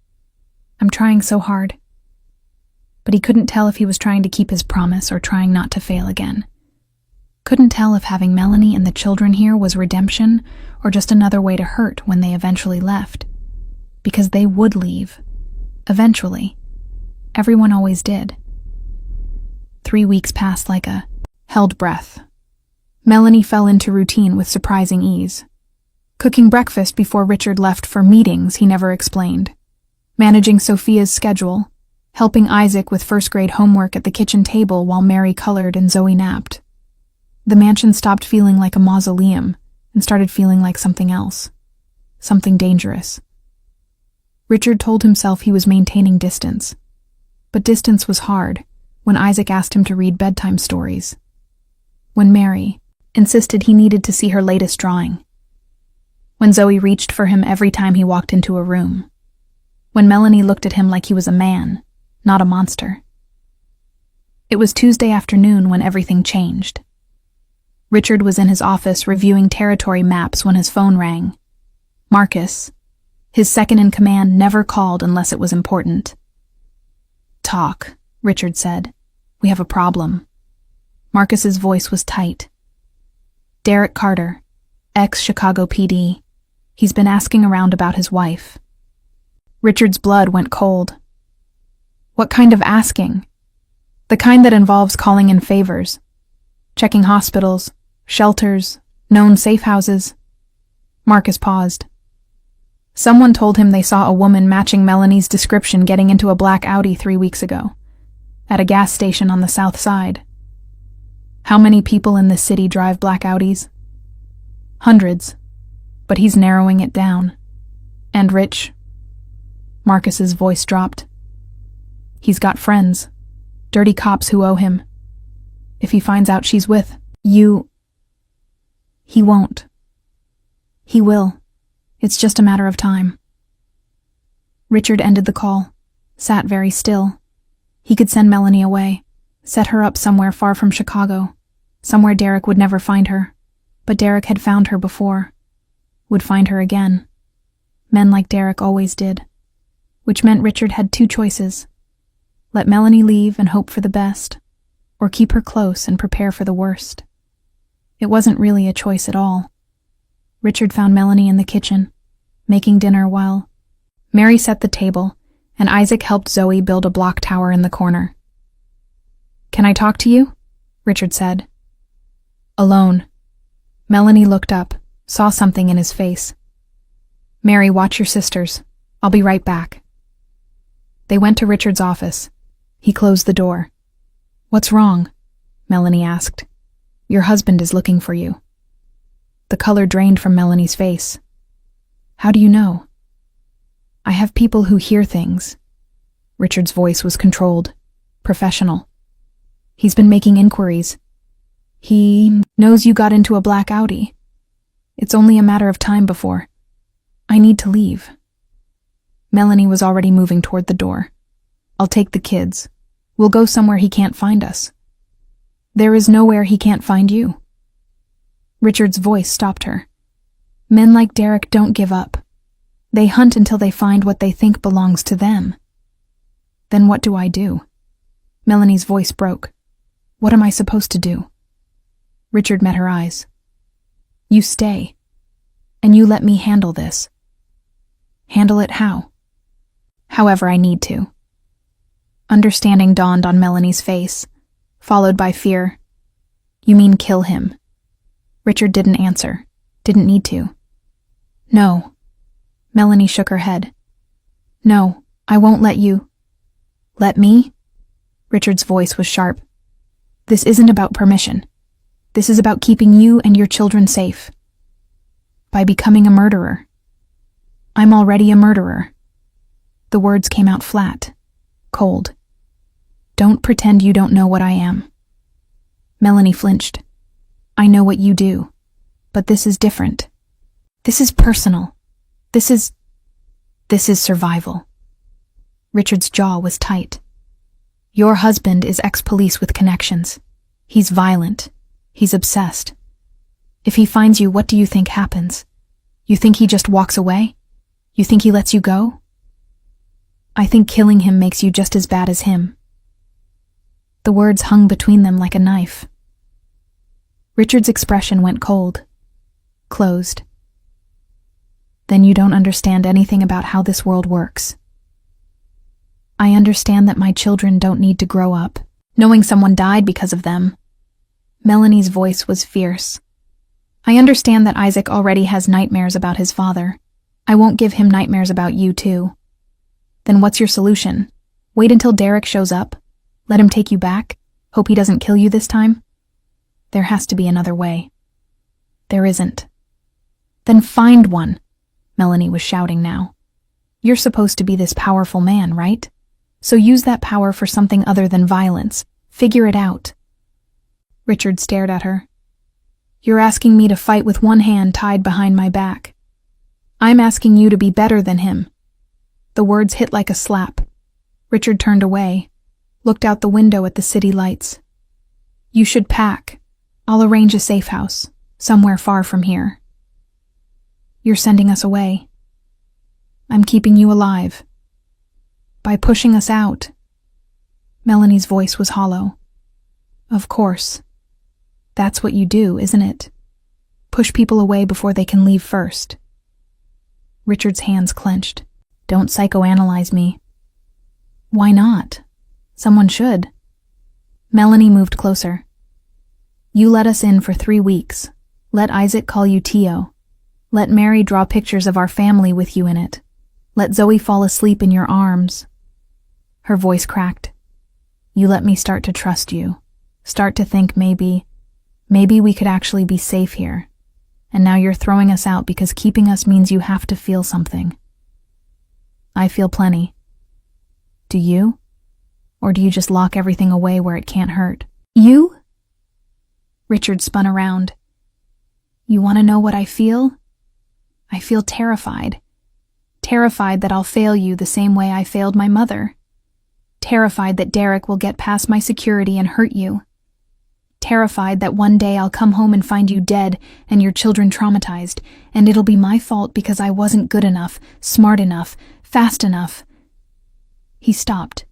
I'm trying so hard. But he couldn't tell if he was trying to keep his promise or trying not to fail again. Couldn't tell if having Melanie and the children here was redemption or just another way to hurt when they eventually left. Because they would leave. Eventually. Everyone always did. 3 weeks passed like a held breath. Melanie fell into routine with surprising ease. Cooking breakfast before Richard left for meetings he never explained. Managing Sophia's schedule. Helping Isaac with first-grade homework at the kitchen table while Mary colored and Zoe napped. The mansion stopped feeling like a mausoleum and started feeling like something else. Something dangerous. Richard told himself he was maintaining distance. But distance was hard when Isaac asked him to read bedtime stories. When Mary insisted he needed to see her latest drawing. When Zoe reached for him every time he walked into a room. When Melanie looked at him like he was a man, not a monster. It was Tuesday afternoon when everything changed. Richard was in his office reviewing territory maps when his phone rang. Marcus, his second-in-command, never called unless it was important. Talk, Richard said. We have a problem. Marcus's voice was tight. Derek Carter, ex-Chicago PD. He's been asking around about his wife. Richard's blood went cold. What kind of asking? The kind that involves calling in favors. Checking hospitals, shelters, known safe houses. Marcus paused. Someone told him they saw a woman matching Melanie's description getting into a black Audi 3 weeks ago, at a gas station on the south side. How many people in this city drive black Audis? Hundreds, but he's narrowing it down. And rich? Marcus's voice dropped. He's got friends, dirty cops who owe him. If he finds out she's with you, he won't. He will. It's just a matter of time. Richard ended the call, sat very still. He could send Melanie away, set her up somewhere far from Chicago, somewhere Derek would never find her. But Derek had found her before, would find her again. Men like Derek always did. Which meant Richard had 2 choices. Let Melanie leave and hope for the best, or keep her close and prepare for the worst. It wasn't really a choice at all. Richard found Melanie in the kitchen, making dinner while Mary set the table, and Isaac helped Zoe build a block tower in the corner. Can I talk to you? Richard said. Alone. Melanie looked up, saw something in his face. Mary, watch your sisters. I'll be right back. They went to Richard's office. He closed the door. What's wrong? Melanie asked. Your husband is looking for you. The color drained from Melanie's face. How do you know? I have people who hear things. Richard's voice was controlled, professional. He's been making inquiries. He knows you got into a black Audi. It's only a matter of time before. I need to leave. Melanie was already moving toward the door. I'll take the kids. We'll go somewhere he can't find us. There is nowhere he can't find you. Richard's voice stopped her. Men like Derek don't give up. They hunt until they find what they think belongs to them. Then what do I do? Melanie's voice broke. What am I supposed to do? Richard met her eyes. You stay. And you let me handle this. Handle it how? However I need to. Understanding dawned on Melanie's face, followed by fear. You mean kill him? Richard didn't answer, didn't need to. No. Melanie shook her head. No, I won't let you. Let me? Richard's voice was sharp. This isn't about permission. This is about keeping you and your children safe. By becoming a murderer. I'm already a murderer. The words came out flat, cold. Don't pretend you don't know what I am. Melanie flinched. I know what you do. But this is different. This is personal. This is survival. Richard's jaw was tight. Your husband is ex-police with connections. He's violent. He's obsessed. If he finds you, what do you think happens? You think he just walks away? You think he lets you go? I think killing him makes you just as bad as him. The words hung between them like a knife. Richard's expression went cold. Closed. Then you don't understand anything about how this world works. I understand that my children don't need to grow up, knowing someone died because of them. Melanie's voice was fierce. I understand that Isaac already has nightmares about his father. I won't give him nightmares about you too. Then what's your solution? Wait until Derek shows up? Let him take you back? Hope he doesn't kill you this time? There has to be another way. There isn't. Then find one, Melanie was shouting now. You're supposed to be this powerful man, right? So use that power for something other than violence. Figure it out. Richard stared at her. You're asking me to fight with one hand tied behind my back. I'm asking you to be better than him. The words hit like a slap. Richard turned away, looked out the window at the city lights. You should pack. I'll arrange a safe house, somewhere far from here. You're sending us away. I'm keeping you alive. By pushing us out. Melanie's voice was hollow. Of course. That's what you do, isn't it? Push people away before they can leave first. Richard's hands clenched. Don't psychoanalyze me. Why not? Someone should. Melanie moved closer. You let us in for 3 weeks. Let Isaac call you Tio. Let Mary draw pictures of our family with you in it. Let Zoe fall asleep in your arms. Her voice cracked. You let me start to trust you. Start to think maybe we could actually be safe here. And now you're throwing us out because keeping us means you have to feel something. I feel plenty. Do you? Or do you just lock everything away where it can't hurt? You? Richard spun around. You want to know what I feel? I feel terrified. Terrified that I'll fail you the same way I failed my mother. Terrified that Derek will get past my security and hurt you. Terrified that one day I'll come home and find you dead and your children traumatized, and it'll be my fault because I wasn't good enough, smart enough, fast enough. He stopped,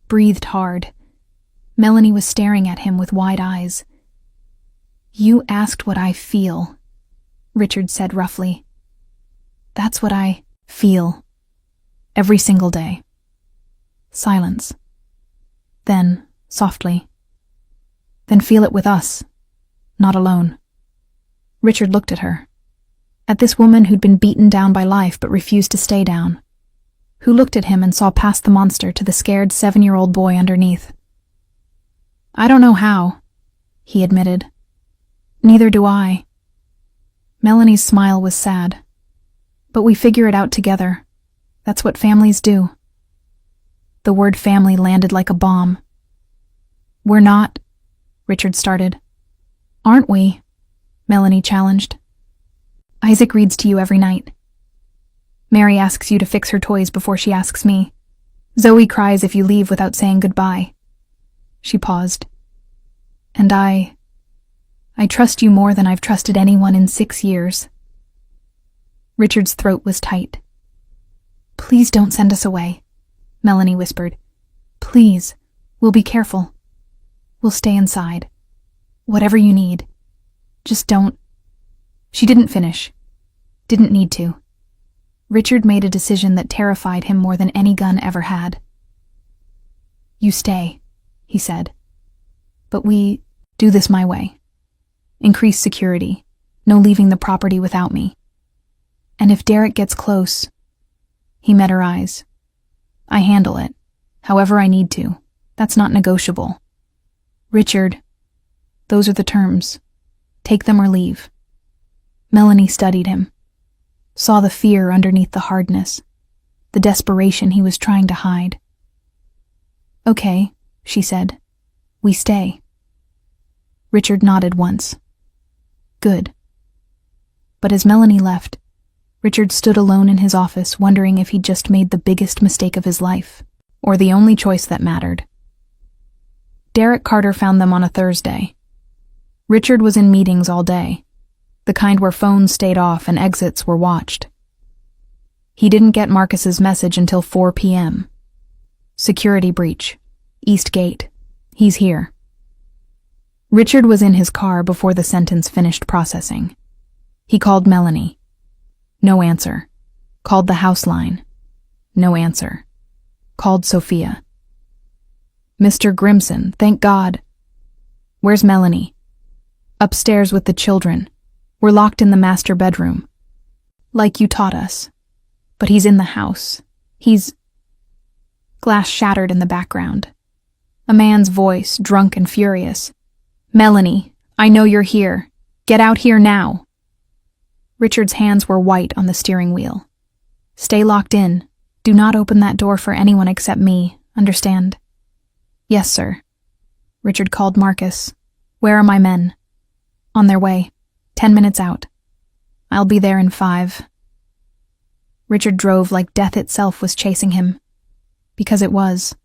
breathed hard. Melanie was staring at him with wide eyes. You asked what I feel, Richard said roughly. That's what I feel. Every single day. Silence. Then, softly. Then feel it with us, not alone. Richard looked at her. At this woman who'd been beaten down by life but refused to stay down. Who looked at him and saw past the monster to the scared 7-year-old boy underneath. I don't know how, he admitted. Neither do I. Melanie's smile was sad. But we figure it out together. That's what families do. The word family landed like a bomb. We're not, Richard started. Aren't we? Melanie challenged. Isaac reads to you every night. Mary asks you to fix her toys before she asks me. Zoe cries if you leave without saying goodbye. She paused. And I trust you more than I've trusted anyone in 6 years. Richard's throat was tight. Please don't send us away, Melanie whispered. Please, we'll be careful. We'll stay inside. Whatever you need. Just don't. She didn't finish. Didn't need to. Richard made a decision that terrified him more than any gun ever had. You stay, he said. But we do this my way. Increase security. No leaving the property without me. And if Derek gets close, he met her eyes. I handle it, however I need to. That's not negotiable. Richard, those are the terms. Take them or leave. Melanie studied him, saw the fear underneath the hardness, the desperation he was trying to hide. Okay, she said. We stay. Richard nodded once, Good. But as Melanie left, Richard stood alone in his office, wondering if he'd just made the biggest mistake of his life, or the only choice that mattered. Derek Carter found them on a Thursday. Richard was in meetings all day, the kind where phones stayed off and exits were watched. He didn't get Marcus's message until 4 p.m. Security breach. East Gate. He's here. Richard was in his car before the sentence finished processing. He called Melanie. No answer. Called the house line. No answer. Called Sophia. Mr. Grimson, thank God. Where's Melanie? Upstairs with the children. We're locked in the master bedroom. Like you taught us. But he's in the house. He's... Glass shattered in the background. A man's voice, drunk and furious. Melanie, I know you're here. Get out here now. Richard's hands were white on the steering wheel. Stay locked in. Do not open that door for anyone except me, understand? Yes, sir. Richard called Marcus. Where are my men? On their way. 10 minutes out. I'll be there in 5. Richard drove like death itself was chasing him. Because it was.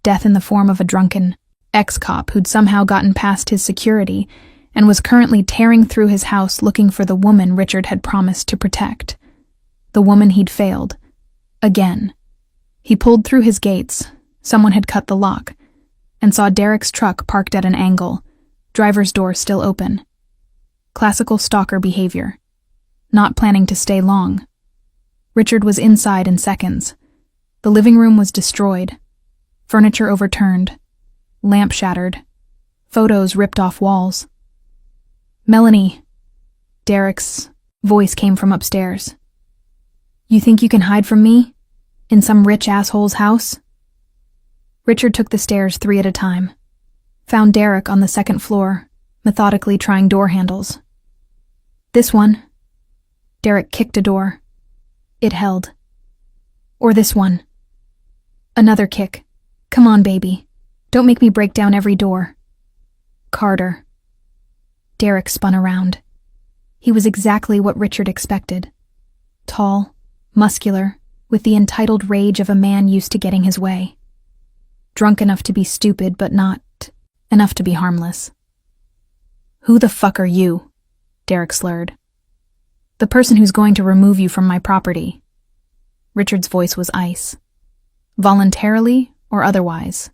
Death in the form of a drunken ex-cop who'd somehow gotten past his security and was currently tearing through his house looking for the woman Richard had promised to protect. The woman he'd failed. Again. He pulled through his gates. Someone had cut the lock, and saw Derek's truck parked at an angle, driver's door still open. Classical stalker behavior. Not planning to stay long. Richard was inside in seconds. The living room was destroyed. Furniture overturned. Lamp shattered. Photos ripped off walls. Melanie. Derek's voice came from upstairs. You think you can hide from me? In some rich asshole's house? Richard took the stairs 3 at a time. Found Derek on the 2nd floor, methodically trying door handles. This one. Derek kicked a door. It held. Or this one. Another kick. Come on, baby. Don't make me break down every door. Carter. Derek spun around. He was exactly what Richard expected. Tall, muscular, with the entitled rage of a man used to getting his way. Drunk enough to be stupid, but not enough to be harmless. Who the fuck are you? Derek slurred. The person who's going to remove you from my property. Richard's voice was ice. Voluntarily or otherwise.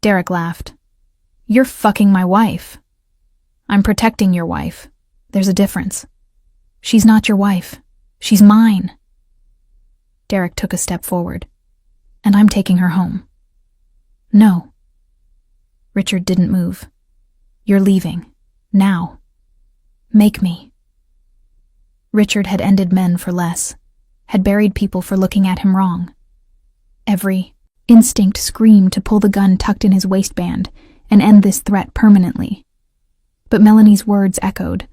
Derek laughed. You're fucking my wife. I'm protecting your wife. There's a difference. She's not your wife. She's mine. Derek took a step forward. And I'm taking her home. No. Richard didn't move. You're leaving. Now. Make me. Richard had ended men for less. Had buried people for looking at him wrong. Every instinct screamed to pull the gun tucked in his waistband and end this threat permanently. But Melanie's words echoed.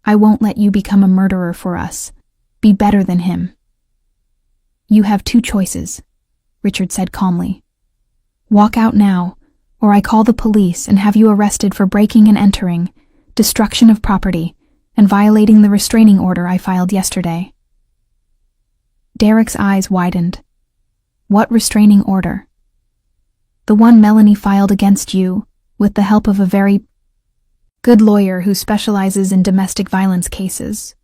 I won't let you become a murderer for us. Be better than him. You have 2 choices, Richard said calmly. Walk out now, or I call the police and have you arrested for breaking and entering, destruction of property, and violating the restraining order I filed yesterday. Derek's eyes widened. What restraining order? The one Melanie filed against you, with the help of a very good lawyer who specializes in domestic violence cases.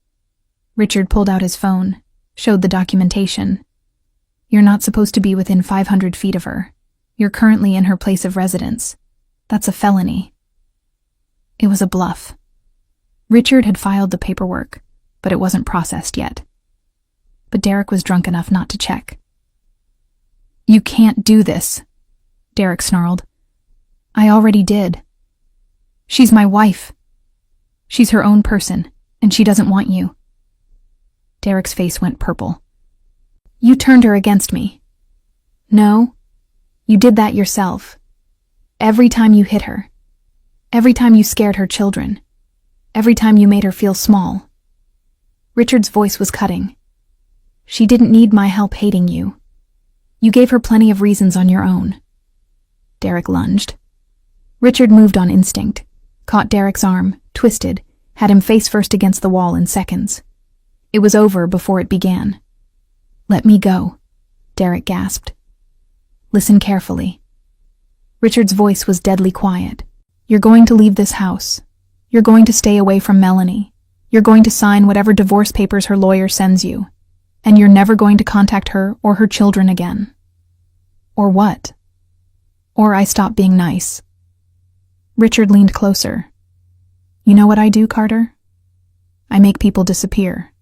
Richard pulled out his phone, showed the documentation. You're not supposed to be within 500 feet of her. You're currently in her place of residence. That's a felony. It was a bluff. Richard had filed the paperwork, but it wasn't processed yet. But Derek was drunk enough not to check. You can't do this, Derek snarled. I already did. She's my wife. She's her own person, and she doesn't want you. Derek's face went purple. You turned her against me. No, you did that yourself. Every time you hit her. Every time you scared her children. Every time you made her feel small. Richard's voice was cutting. She didn't need my help hating you. You gave her plenty of reasons on your own. Derek lunged. Richard moved on instinct, caught Derek's arm, twisted, had him face first against the wall in seconds. It was over before it began. "Let me go," Derek gasped. "Listen carefully." Richard's voice was deadly quiet. "You're going to leave this house. You're going to stay away from Melanie. You're going to sign whatever divorce papers her lawyer sends you. And you're never going to contact her or her children again." "Or what?" "Or I stop being nice." Richard leaned closer. "You know what I do, Carter? I make people disappear.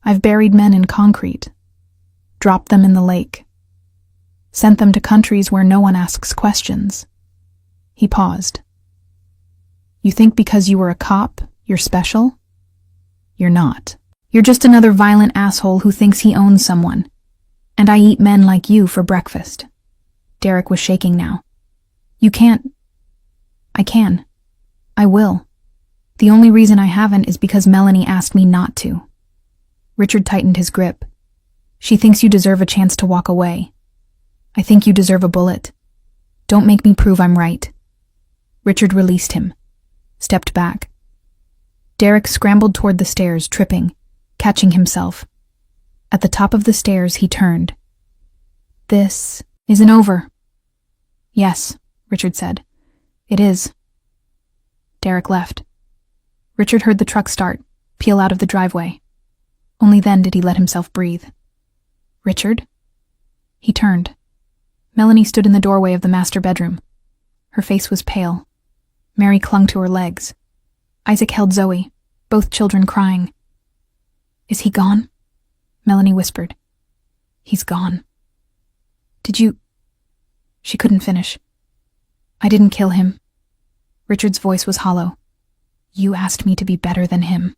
I've buried men in concrete, dropped them in the lake, sent them to countries where no one asks questions." He paused. "You think because you were a cop, you're special? You're not. You're just another violent asshole who thinks he owns someone. And I eat men like you for breakfast." Derek was shaking now. "You can't." "I can. I will. The only reason I haven't is because Melanie asked me not to." Richard tightened his grip. "She thinks you deserve a chance to walk away. I think you deserve a bullet. Don't make me prove I'm right." Richard released him, stepped back. Derek scrambled toward the stairs, tripping, catching himself. At the top of the stairs, he turned. "This isn't over." "Yes," Richard said. "It is." Derek left. Richard heard the truck start, peel out of the driveway. Only then did he let himself breathe. "Richard?" He turned. Melanie stood in the doorway of the master bedroom. Her face was pale. Mary clung to her legs. Isaac held Zoe, both children crying. "Is he gone?" Melanie whispered. "He's gone." "Did you—" She couldn't finish. "I didn't kill him." Richard's voice was hollow. "You asked me to be better than him."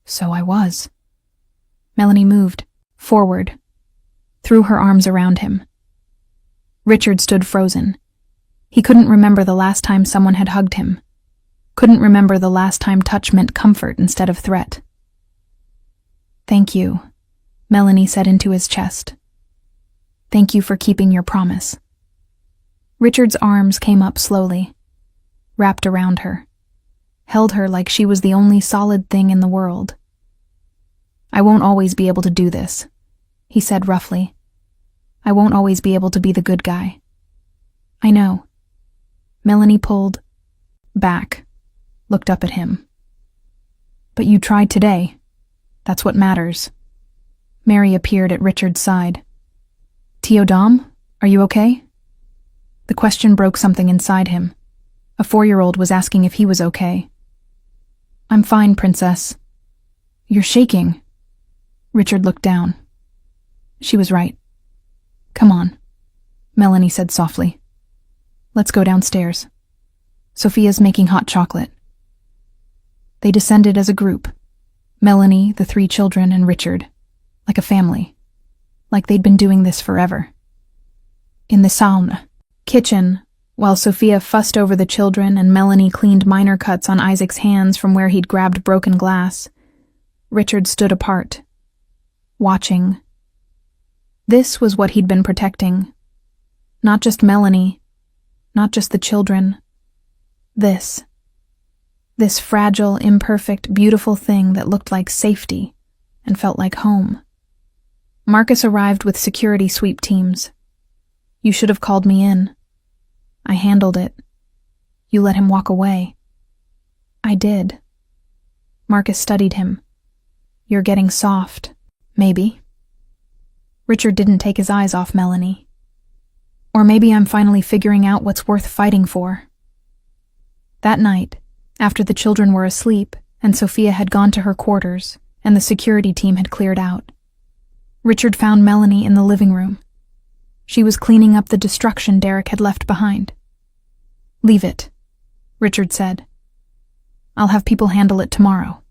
"So I was." Melanie moved, forward, threw her arms around him. Richard stood frozen. He couldn't remember the last time someone had hugged him. Couldn't remember the last time touch meant comfort instead of threat. "Thank you," Melanie said into his chest. "Thank you for keeping your promise." Richard's arms came up slowly, wrapped around her, held her like she was the only solid thing in the world. "I won't always be able to do this," he said roughly. "I won't always be able to be the good guy." "I know." Melanie pulled back, looked up at him. "But you tried today. That's what matters." Mary appeared at Richard's side. "Teodom, are you okay?" The question broke something inside him. A 4-year-old was asking if he was okay. "I'm fine, Princess." "You're shaking." Richard looked down. She was right. "Come on," Melanie said softly. "Let's go downstairs. Sophia's making hot chocolate." They descended as a group. Melanie, the 3 children, and Richard. Like a family. Like they'd been doing this forever. In the sauna kitchen, while Sophia fussed over the children and Melanie cleaned minor cuts on Isaac's hands from where he'd grabbed broken glass, Richard stood apart, watching. This was what he'd been protecting. Not just Melanie, not just the children. This fragile, imperfect, beautiful thing that looked like safety and felt like home. Marcus arrived with security sweep teams. "You should have called me in. I handled it. You let him walk away." "I did." Marcus studied him. "You're getting soft, maybe." Richard didn't take his eyes off Melanie. "Or maybe I'm finally figuring out what's worth fighting for." That night, after the children were asleep and Sophia had gone to her quarters and the security team had cleared out, Richard found Melanie in the living room. She was cleaning up the destruction Derek had left behind. "Leave it," Richard said. "I'll have people handle it tomorrow."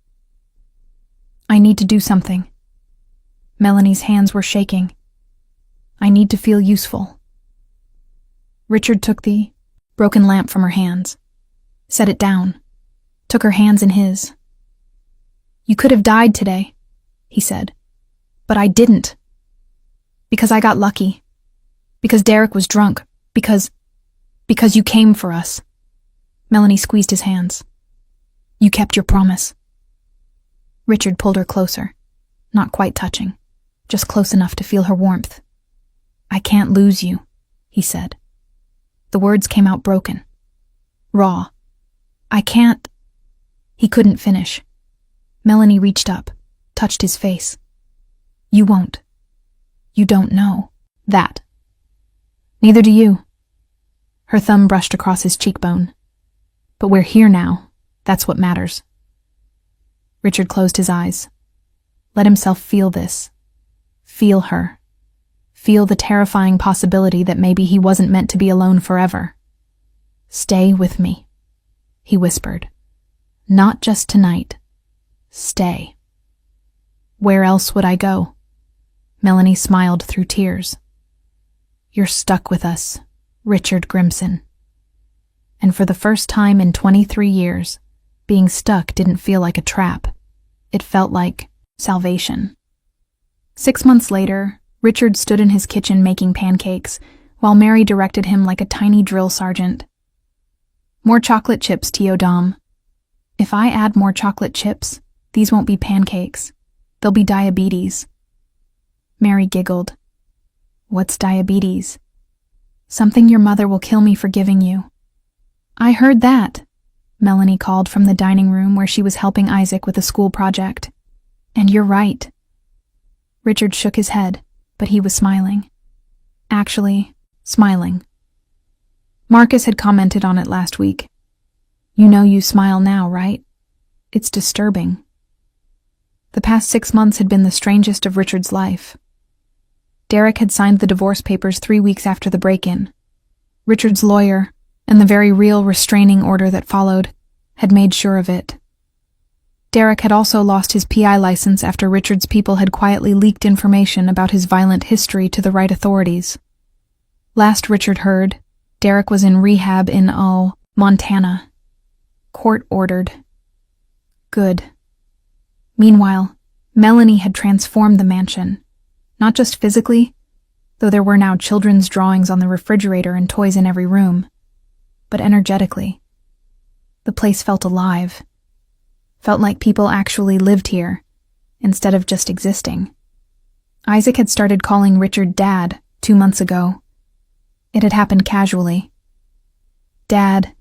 "I need to do something." Melanie's hands were shaking. "I need to feel useful." Richard took the broken lamp from her hands, set it down, took her hands in his. "You could have died today," he said. "But I didn't. Because I got lucky. Because Derek was drunk. Because you came for us." Melanie squeezed his hands. You kept your promise. Richard pulled her closer, not quite touching, just close enough to feel her warmth. I can't lose you, he said. The words came out broken, raw. I can't. He couldn't finish. Melanie reached up, touched his face. You won't. You don't know that. Neither do you. Her thumb brushed across his cheekbone. But we're here now. That's what matters. Richard closed his eyes. Let himself feel this. Feel her. Feel the terrifying possibility that maybe he wasn't meant to be alone forever. Stay with me, he whispered. Not just tonight. Stay. Where else would I go? Melanie smiled through tears. You're stuck with us, Richard Grimson. And for the first time in 23 years, being stuck didn't feel like a trap. It felt like salvation. 6 months later, Richard stood in his kitchen making pancakes, while Mary directed him like a tiny drill sergeant. More chocolate chips, Teodom. If I add more chocolate chips, these won't be pancakes. They'll be diabetes. Mary giggled. What's diabetes? Something your mother will kill me for giving you. I heard that, Melanie called from the dining room where she was helping Isaac with a school project. And you're right. Richard shook his head, but he was smiling. Actually, smiling. Marcus had commented on it last week. You know you smile now, right? It's disturbing. The past 6 months had been the strangest of Richard's life. Derek had signed the divorce papers 3 weeks after the break-in. Richard's lawyer, and the very real restraining order that followed, had made sure of it. Derek had also lost his PI license after Richard's people had quietly leaked information about his violent history to the right authorities. Last Richard heard, Derek was in rehab in, Montana. Court-ordered. Good. Meanwhile, Melanie had transformed the mansion. Not just physically, though there were now children's drawings on the refrigerator and toys in every room, but energetically. The place felt alive. Felt like people actually lived here, instead of just existing. Isaac had started calling Richard Dad 2 months ago. It had happened casually. Dad,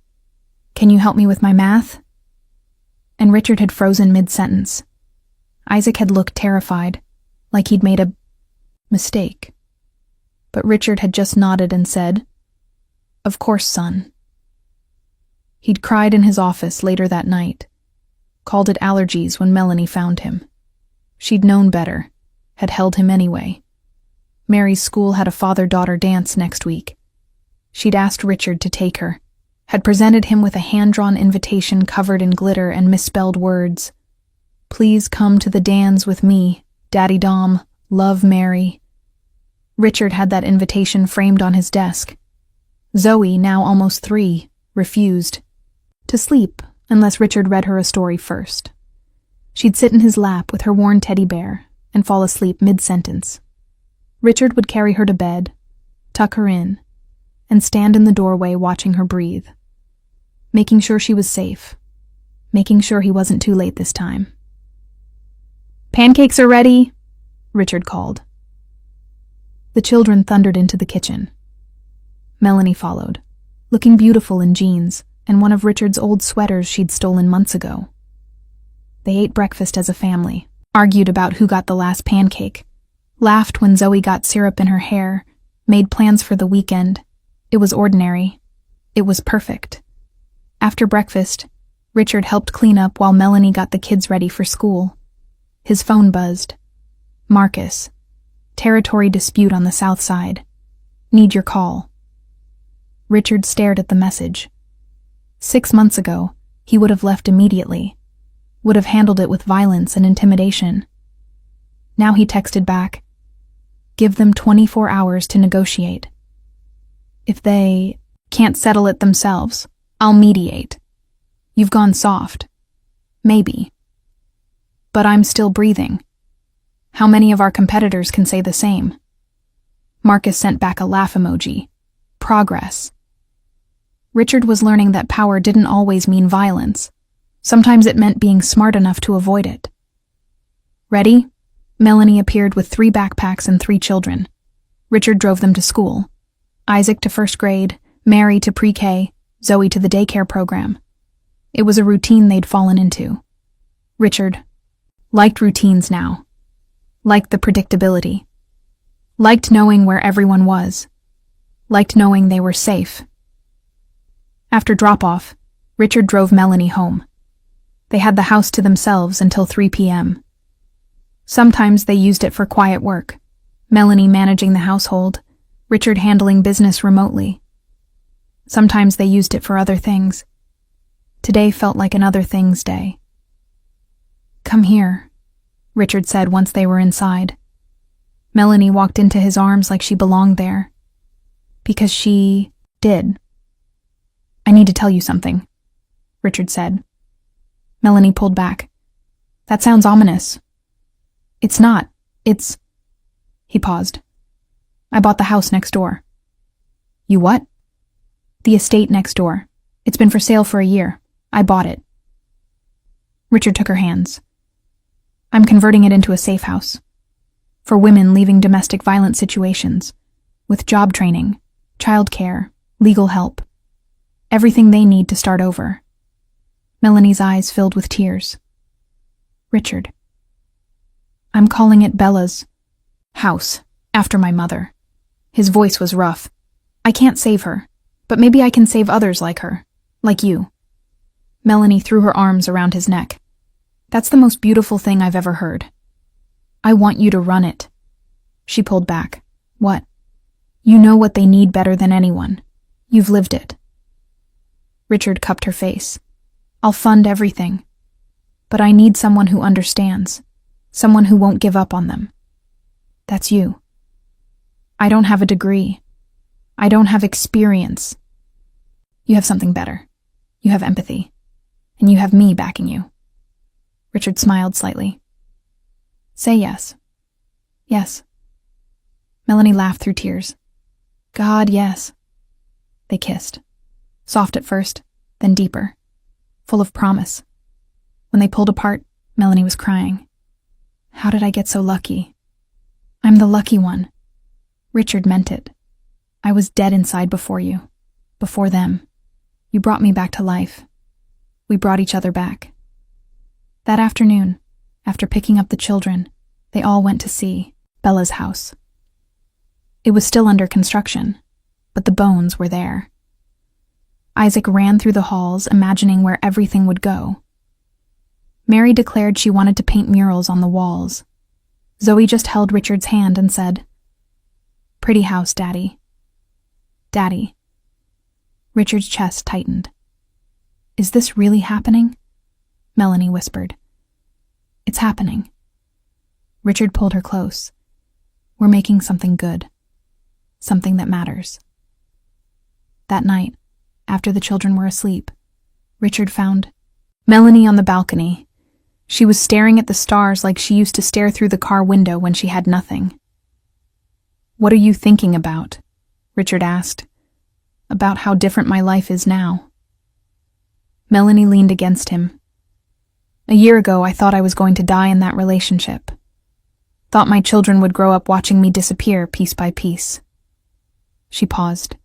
can you help me with my math? And Richard had frozen mid-sentence. Isaac had looked terrified, like he'd made a mistake. But Richard had just nodded and said, Of course, son. He'd cried in his office later that night, called it allergies when Melanie found him. She'd known better, had held him anyway. Mary's school had a father-daughter dance next week. She'd asked Richard to take her, had presented him with a hand-drawn invitation covered in glitter and misspelled words. Please come to the dance with me, Daddy Dom, love Mary. Richard had that invitation framed on his desk. Zoe, now almost 3, refused to sleep unless Richard read her a story first. She'd sit in his lap with her worn teddy bear and fall asleep mid-sentence. Richard would carry her to bed, tuck her in, and stand in the doorway watching her breathe, making sure she was safe, making sure he wasn't too late this time. Pancakes are ready, Richard called. The children thundered into the kitchen. Melanie followed, looking beautiful in jeans and one of Richard's old sweaters she'd stolen months ago. They ate breakfast as a family, argued about who got the last pancake, laughed when Zoe got syrup in her hair, made plans for the weekend. It was ordinary. It was perfect. After breakfast, Richard helped clean up while Melanie got the kids ready for school. His phone buzzed. Marcus. Territory dispute on the south side. Need your call. Richard stared at the message. 6 months ago, he would have left immediately, would have handled it with violence and intimidation. Now he texted back, give them 24 hours to negotiate. If they can't settle it themselves, I'll mediate. You've gone soft. Maybe. But I'm still breathing. How many of our competitors can say the same? Marcus sent back a laugh emoji. Progress. Richard was learning that power didn't always mean violence. Sometimes it meant being smart enough to avoid it. Ready? Melanie appeared with 3 backpacks and 3 children. Richard drove them to school. Isaac to first grade, Mary to pre-K, Zoe to the daycare program. It was a routine they'd fallen into. Richard liked routines now. Liked the predictability. Liked knowing where everyone was. Liked knowing they were safe. After drop-off, Richard drove Melanie home. They had the house to themselves until 3 p.m. Sometimes they used it for quiet work, Melanie managing the household, Richard handling business remotely. Sometimes they used it for other things. Today felt like an other things day. "Come here," Richard said once they were inside. Melanie walked into his arms like she belonged there. Because she did. "I need to tell you something," Richard said. Melanie pulled back. "That sounds ominous." "It's not. It's..." He paused. "I bought the house next door." "You what?" "The estate next door. It's been for sale for a year. I bought it." Richard took her hands. "I'm converting it into a safe house. For women leaving domestic violence situations. With job training, childcare, legal help. Everything they need to start over." Melanie's eyes filled with tears. "Richard, I'm calling it Bella's house, after my mother." His voice was rough. "I can't save her, but maybe I can save others like her, like you." Melanie threw her arms around his neck. "That's the most beautiful thing I've ever heard. I want you to run it." She pulled back. "What?" "You know what they need better than anyone. You've lived it." Richard cupped her face. "I'll fund everything. But I need someone who understands. Someone who won't give up on them. That's you. I don't have a degree. I don't have experience. You have something better. You have empathy. And you have me backing you." Richard smiled slightly. "Say yes." "Yes." Melanie laughed through tears. "God, yes." They kissed. Soft at first, then deeper. Full of promise. When they pulled apart, Melanie was crying. "How did I get so lucky? I'm the lucky one." Richard meant it. "I was dead inside before you. Before them. You brought me back to life. We brought each other back." That afternoon, after picking up the children, they all went to see Bella's house. It was still under construction, but the bones were there. Isaac ran through the halls, imagining where everything would go. Mary declared she wanted to paint murals on the walls. Zoe just held Richard's hand and said, "Pretty house, Daddy." "Daddy." Richard's chest tightened. "Is this really happening?" Melanie whispered. "It's happening." Richard pulled her close. "We're making something good. Something that matters." That night, after the children were asleep, Richard found Melanie on the balcony. She was staring at the stars like she used to stare through the car window when she had nothing. "What are you thinking about?" Richard asked. "About how different my life is now." Melanie leaned against him. "A year ago, I thought I was going to die in that relationship. Thought my children would grow up watching me disappear piece by piece." She paused.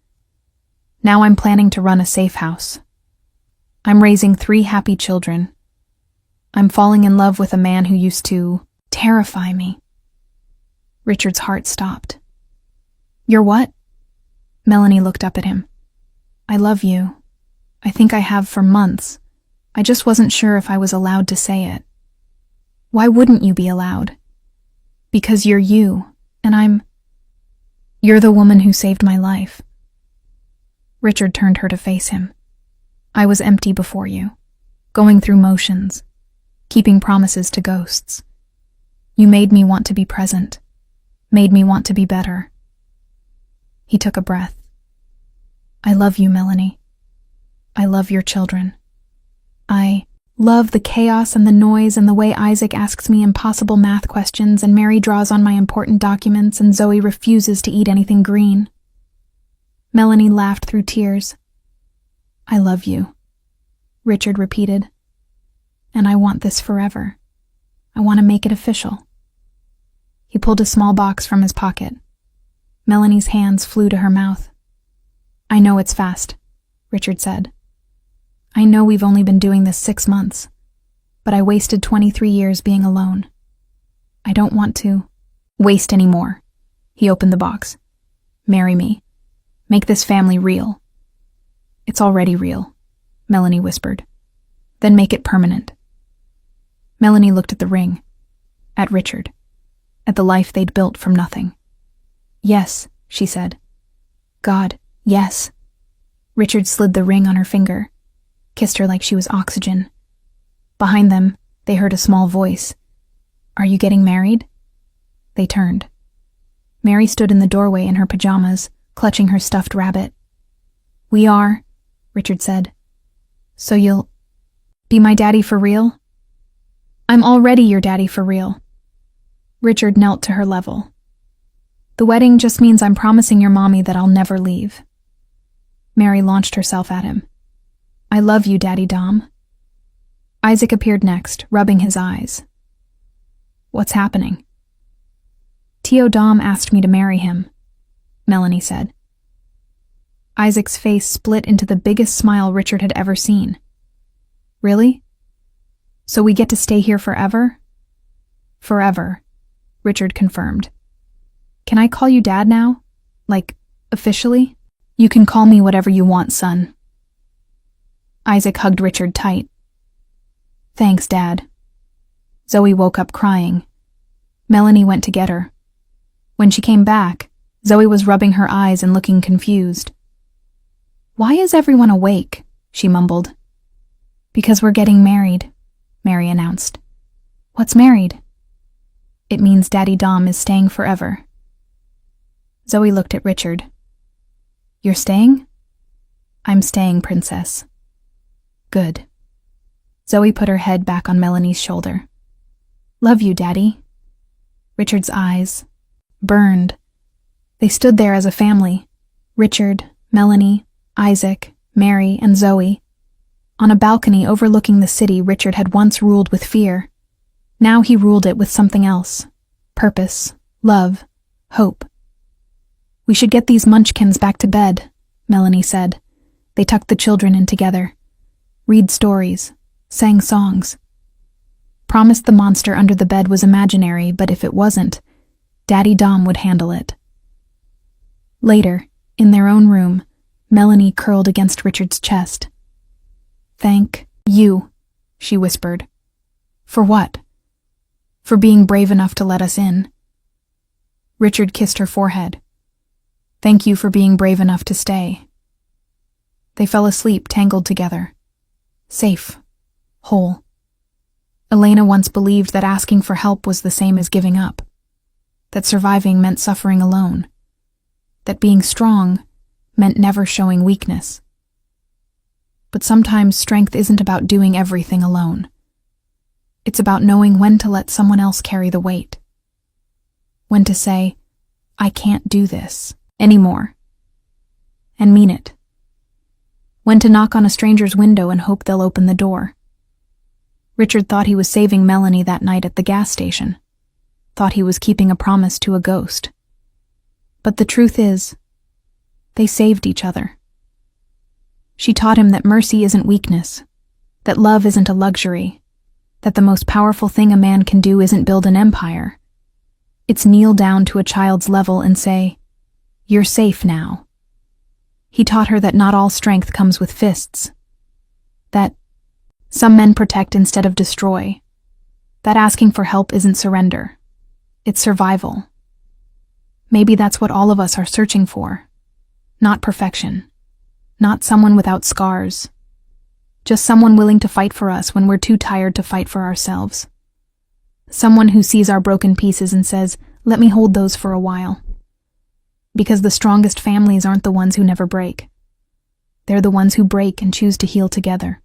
"Now I'm planning to run a safe house. I'm raising 3 happy children. I'm falling in love with a man who used to terrify me." Richard's heart stopped. "You're what?" Melanie looked up at him. "I love you. I think I have for months. I just wasn't sure if I was allowed to say it." "Why wouldn't you be allowed?" "Because you're you, and you're the woman who saved my life." Richard turned her to face him. "I was empty before you, going through motions, keeping promises to ghosts. You made me want to be present, made me want to be better." He took a breath. "I love you, Melanie. I love your children. I love the chaos and the noise and the way Isaac asks me impossible math questions and Mary draws on my important documents and Zoe refuses to eat anything green." Melanie laughed through tears. "I love you," Richard repeated. and I want this forever. I want to make it official." He pulled a small box from his pocket. Melanie's hands flew to her mouth. "I know it's fast," Richard said. "I know we've only been doing this 6 months, but I wasted 23 years being alone. I don't want to waste any more." He opened the box. "Marry me. Make this family real." "It's already real," Melanie whispered. "Then make it permanent." Melanie looked at the ring, at Richard, at the life they'd built from nothing. "Yes," she said. "God, yes." Richard slid the ring on her finger, kissed her like she was oxygen. Behind them, they heard a small voice. "Are you getting married?" They turned. Mary stood in the doorway in her pajamas, clutching her stuffed rabbit. "We are," Richard said. "So you'll be my daddy for real?" "I'm already your daddy for real." Richard knelt to her level. "The wedding just means I'm promising your mommy that I'll never leave." Mary launched herself at him. "I love you, Daddy Dom." Isaac appeared next, rubbing his eyes. "What's happening?" "Tio Dom asked me to marry him," Melanie said. Isaac's face split into the biggest smile Richard had ever seen. "Really? So we get to stay here forever?" "Forever," Richard confirmed. "Can I call you Dad now? Like, officially?" "You can call me whatever you want, son." Isaac hugged Richard tight. "Thanks, Dad." Zoe woke up crying. Melanie went to get her. When she came back, Zoe was rubbing her eyes and looking confused. "Why is everyone awake?" she mumbled. "Because we're getting married," Mary announced. "What's married?" "It means Daddy Dom is staying forever." Zoe looked at Richard. "You're staying?" "I'm staying, Princess." "Good." Zoe put her head back on Melanie's shoulder. "Love you, Daddy." Richard's eyes burned. They stood there as a family. Richard, Melanie, Isaac, Mary, and Zoe. On a balcony overlooking the city Richard had once ruled with fear. Now he ruled it with something else. Purpose, love, hope. "We should get these munchkins back to bed," Melanie said. They tucked the children in together. Read stories, sang songs. Promised the monster under the bed was imaginary, but if it wasn't, Daddy Dom would handle it. Later, in their own room, Melanie curled against Richard's chest. "Thank you," she whispered. "For what?" "For being brave enough to let us in." Richard kissed her forehead. "Thank you for being brave enough to stay." They fell asleep tangled together. Safe. Whole. Elena once believed that asking for help was the same as giving up. That surviving meant suffering alone. That being strong meant never showing weakness. But sometimes strength isn't about doing everything alone. It's about knowing when to let someone else carry the weight. When to say, "I can't do this anymore," and mean it. When to knock on a stranger's window and hope they'll open the door. Richard thought he was saving Melanie that night at the gas station. Thought he was keeping a promise to a ghost. But the truth is, they saved each other. She taught him that mercy isn't weakness, that love isn't a luxury, that the most powerful thing a man can do isn't build an empire. It's kneel down to a child's level and say, "You're safe now." He taught her that not all strength comes with fists. That some men protect instead of destroy. That asking for help isn't surrender. It's survival. Maybe that's what all of us are searching for. Not perfection. Not someone without scars. Just someone willing to fight for us when we're too tired to fight for ourselves. Someone who sees our broken pieces and says, "Let me hold those for a while." Because the strongest families aren't the ones who never break. They're the ones who break and choose to heal together.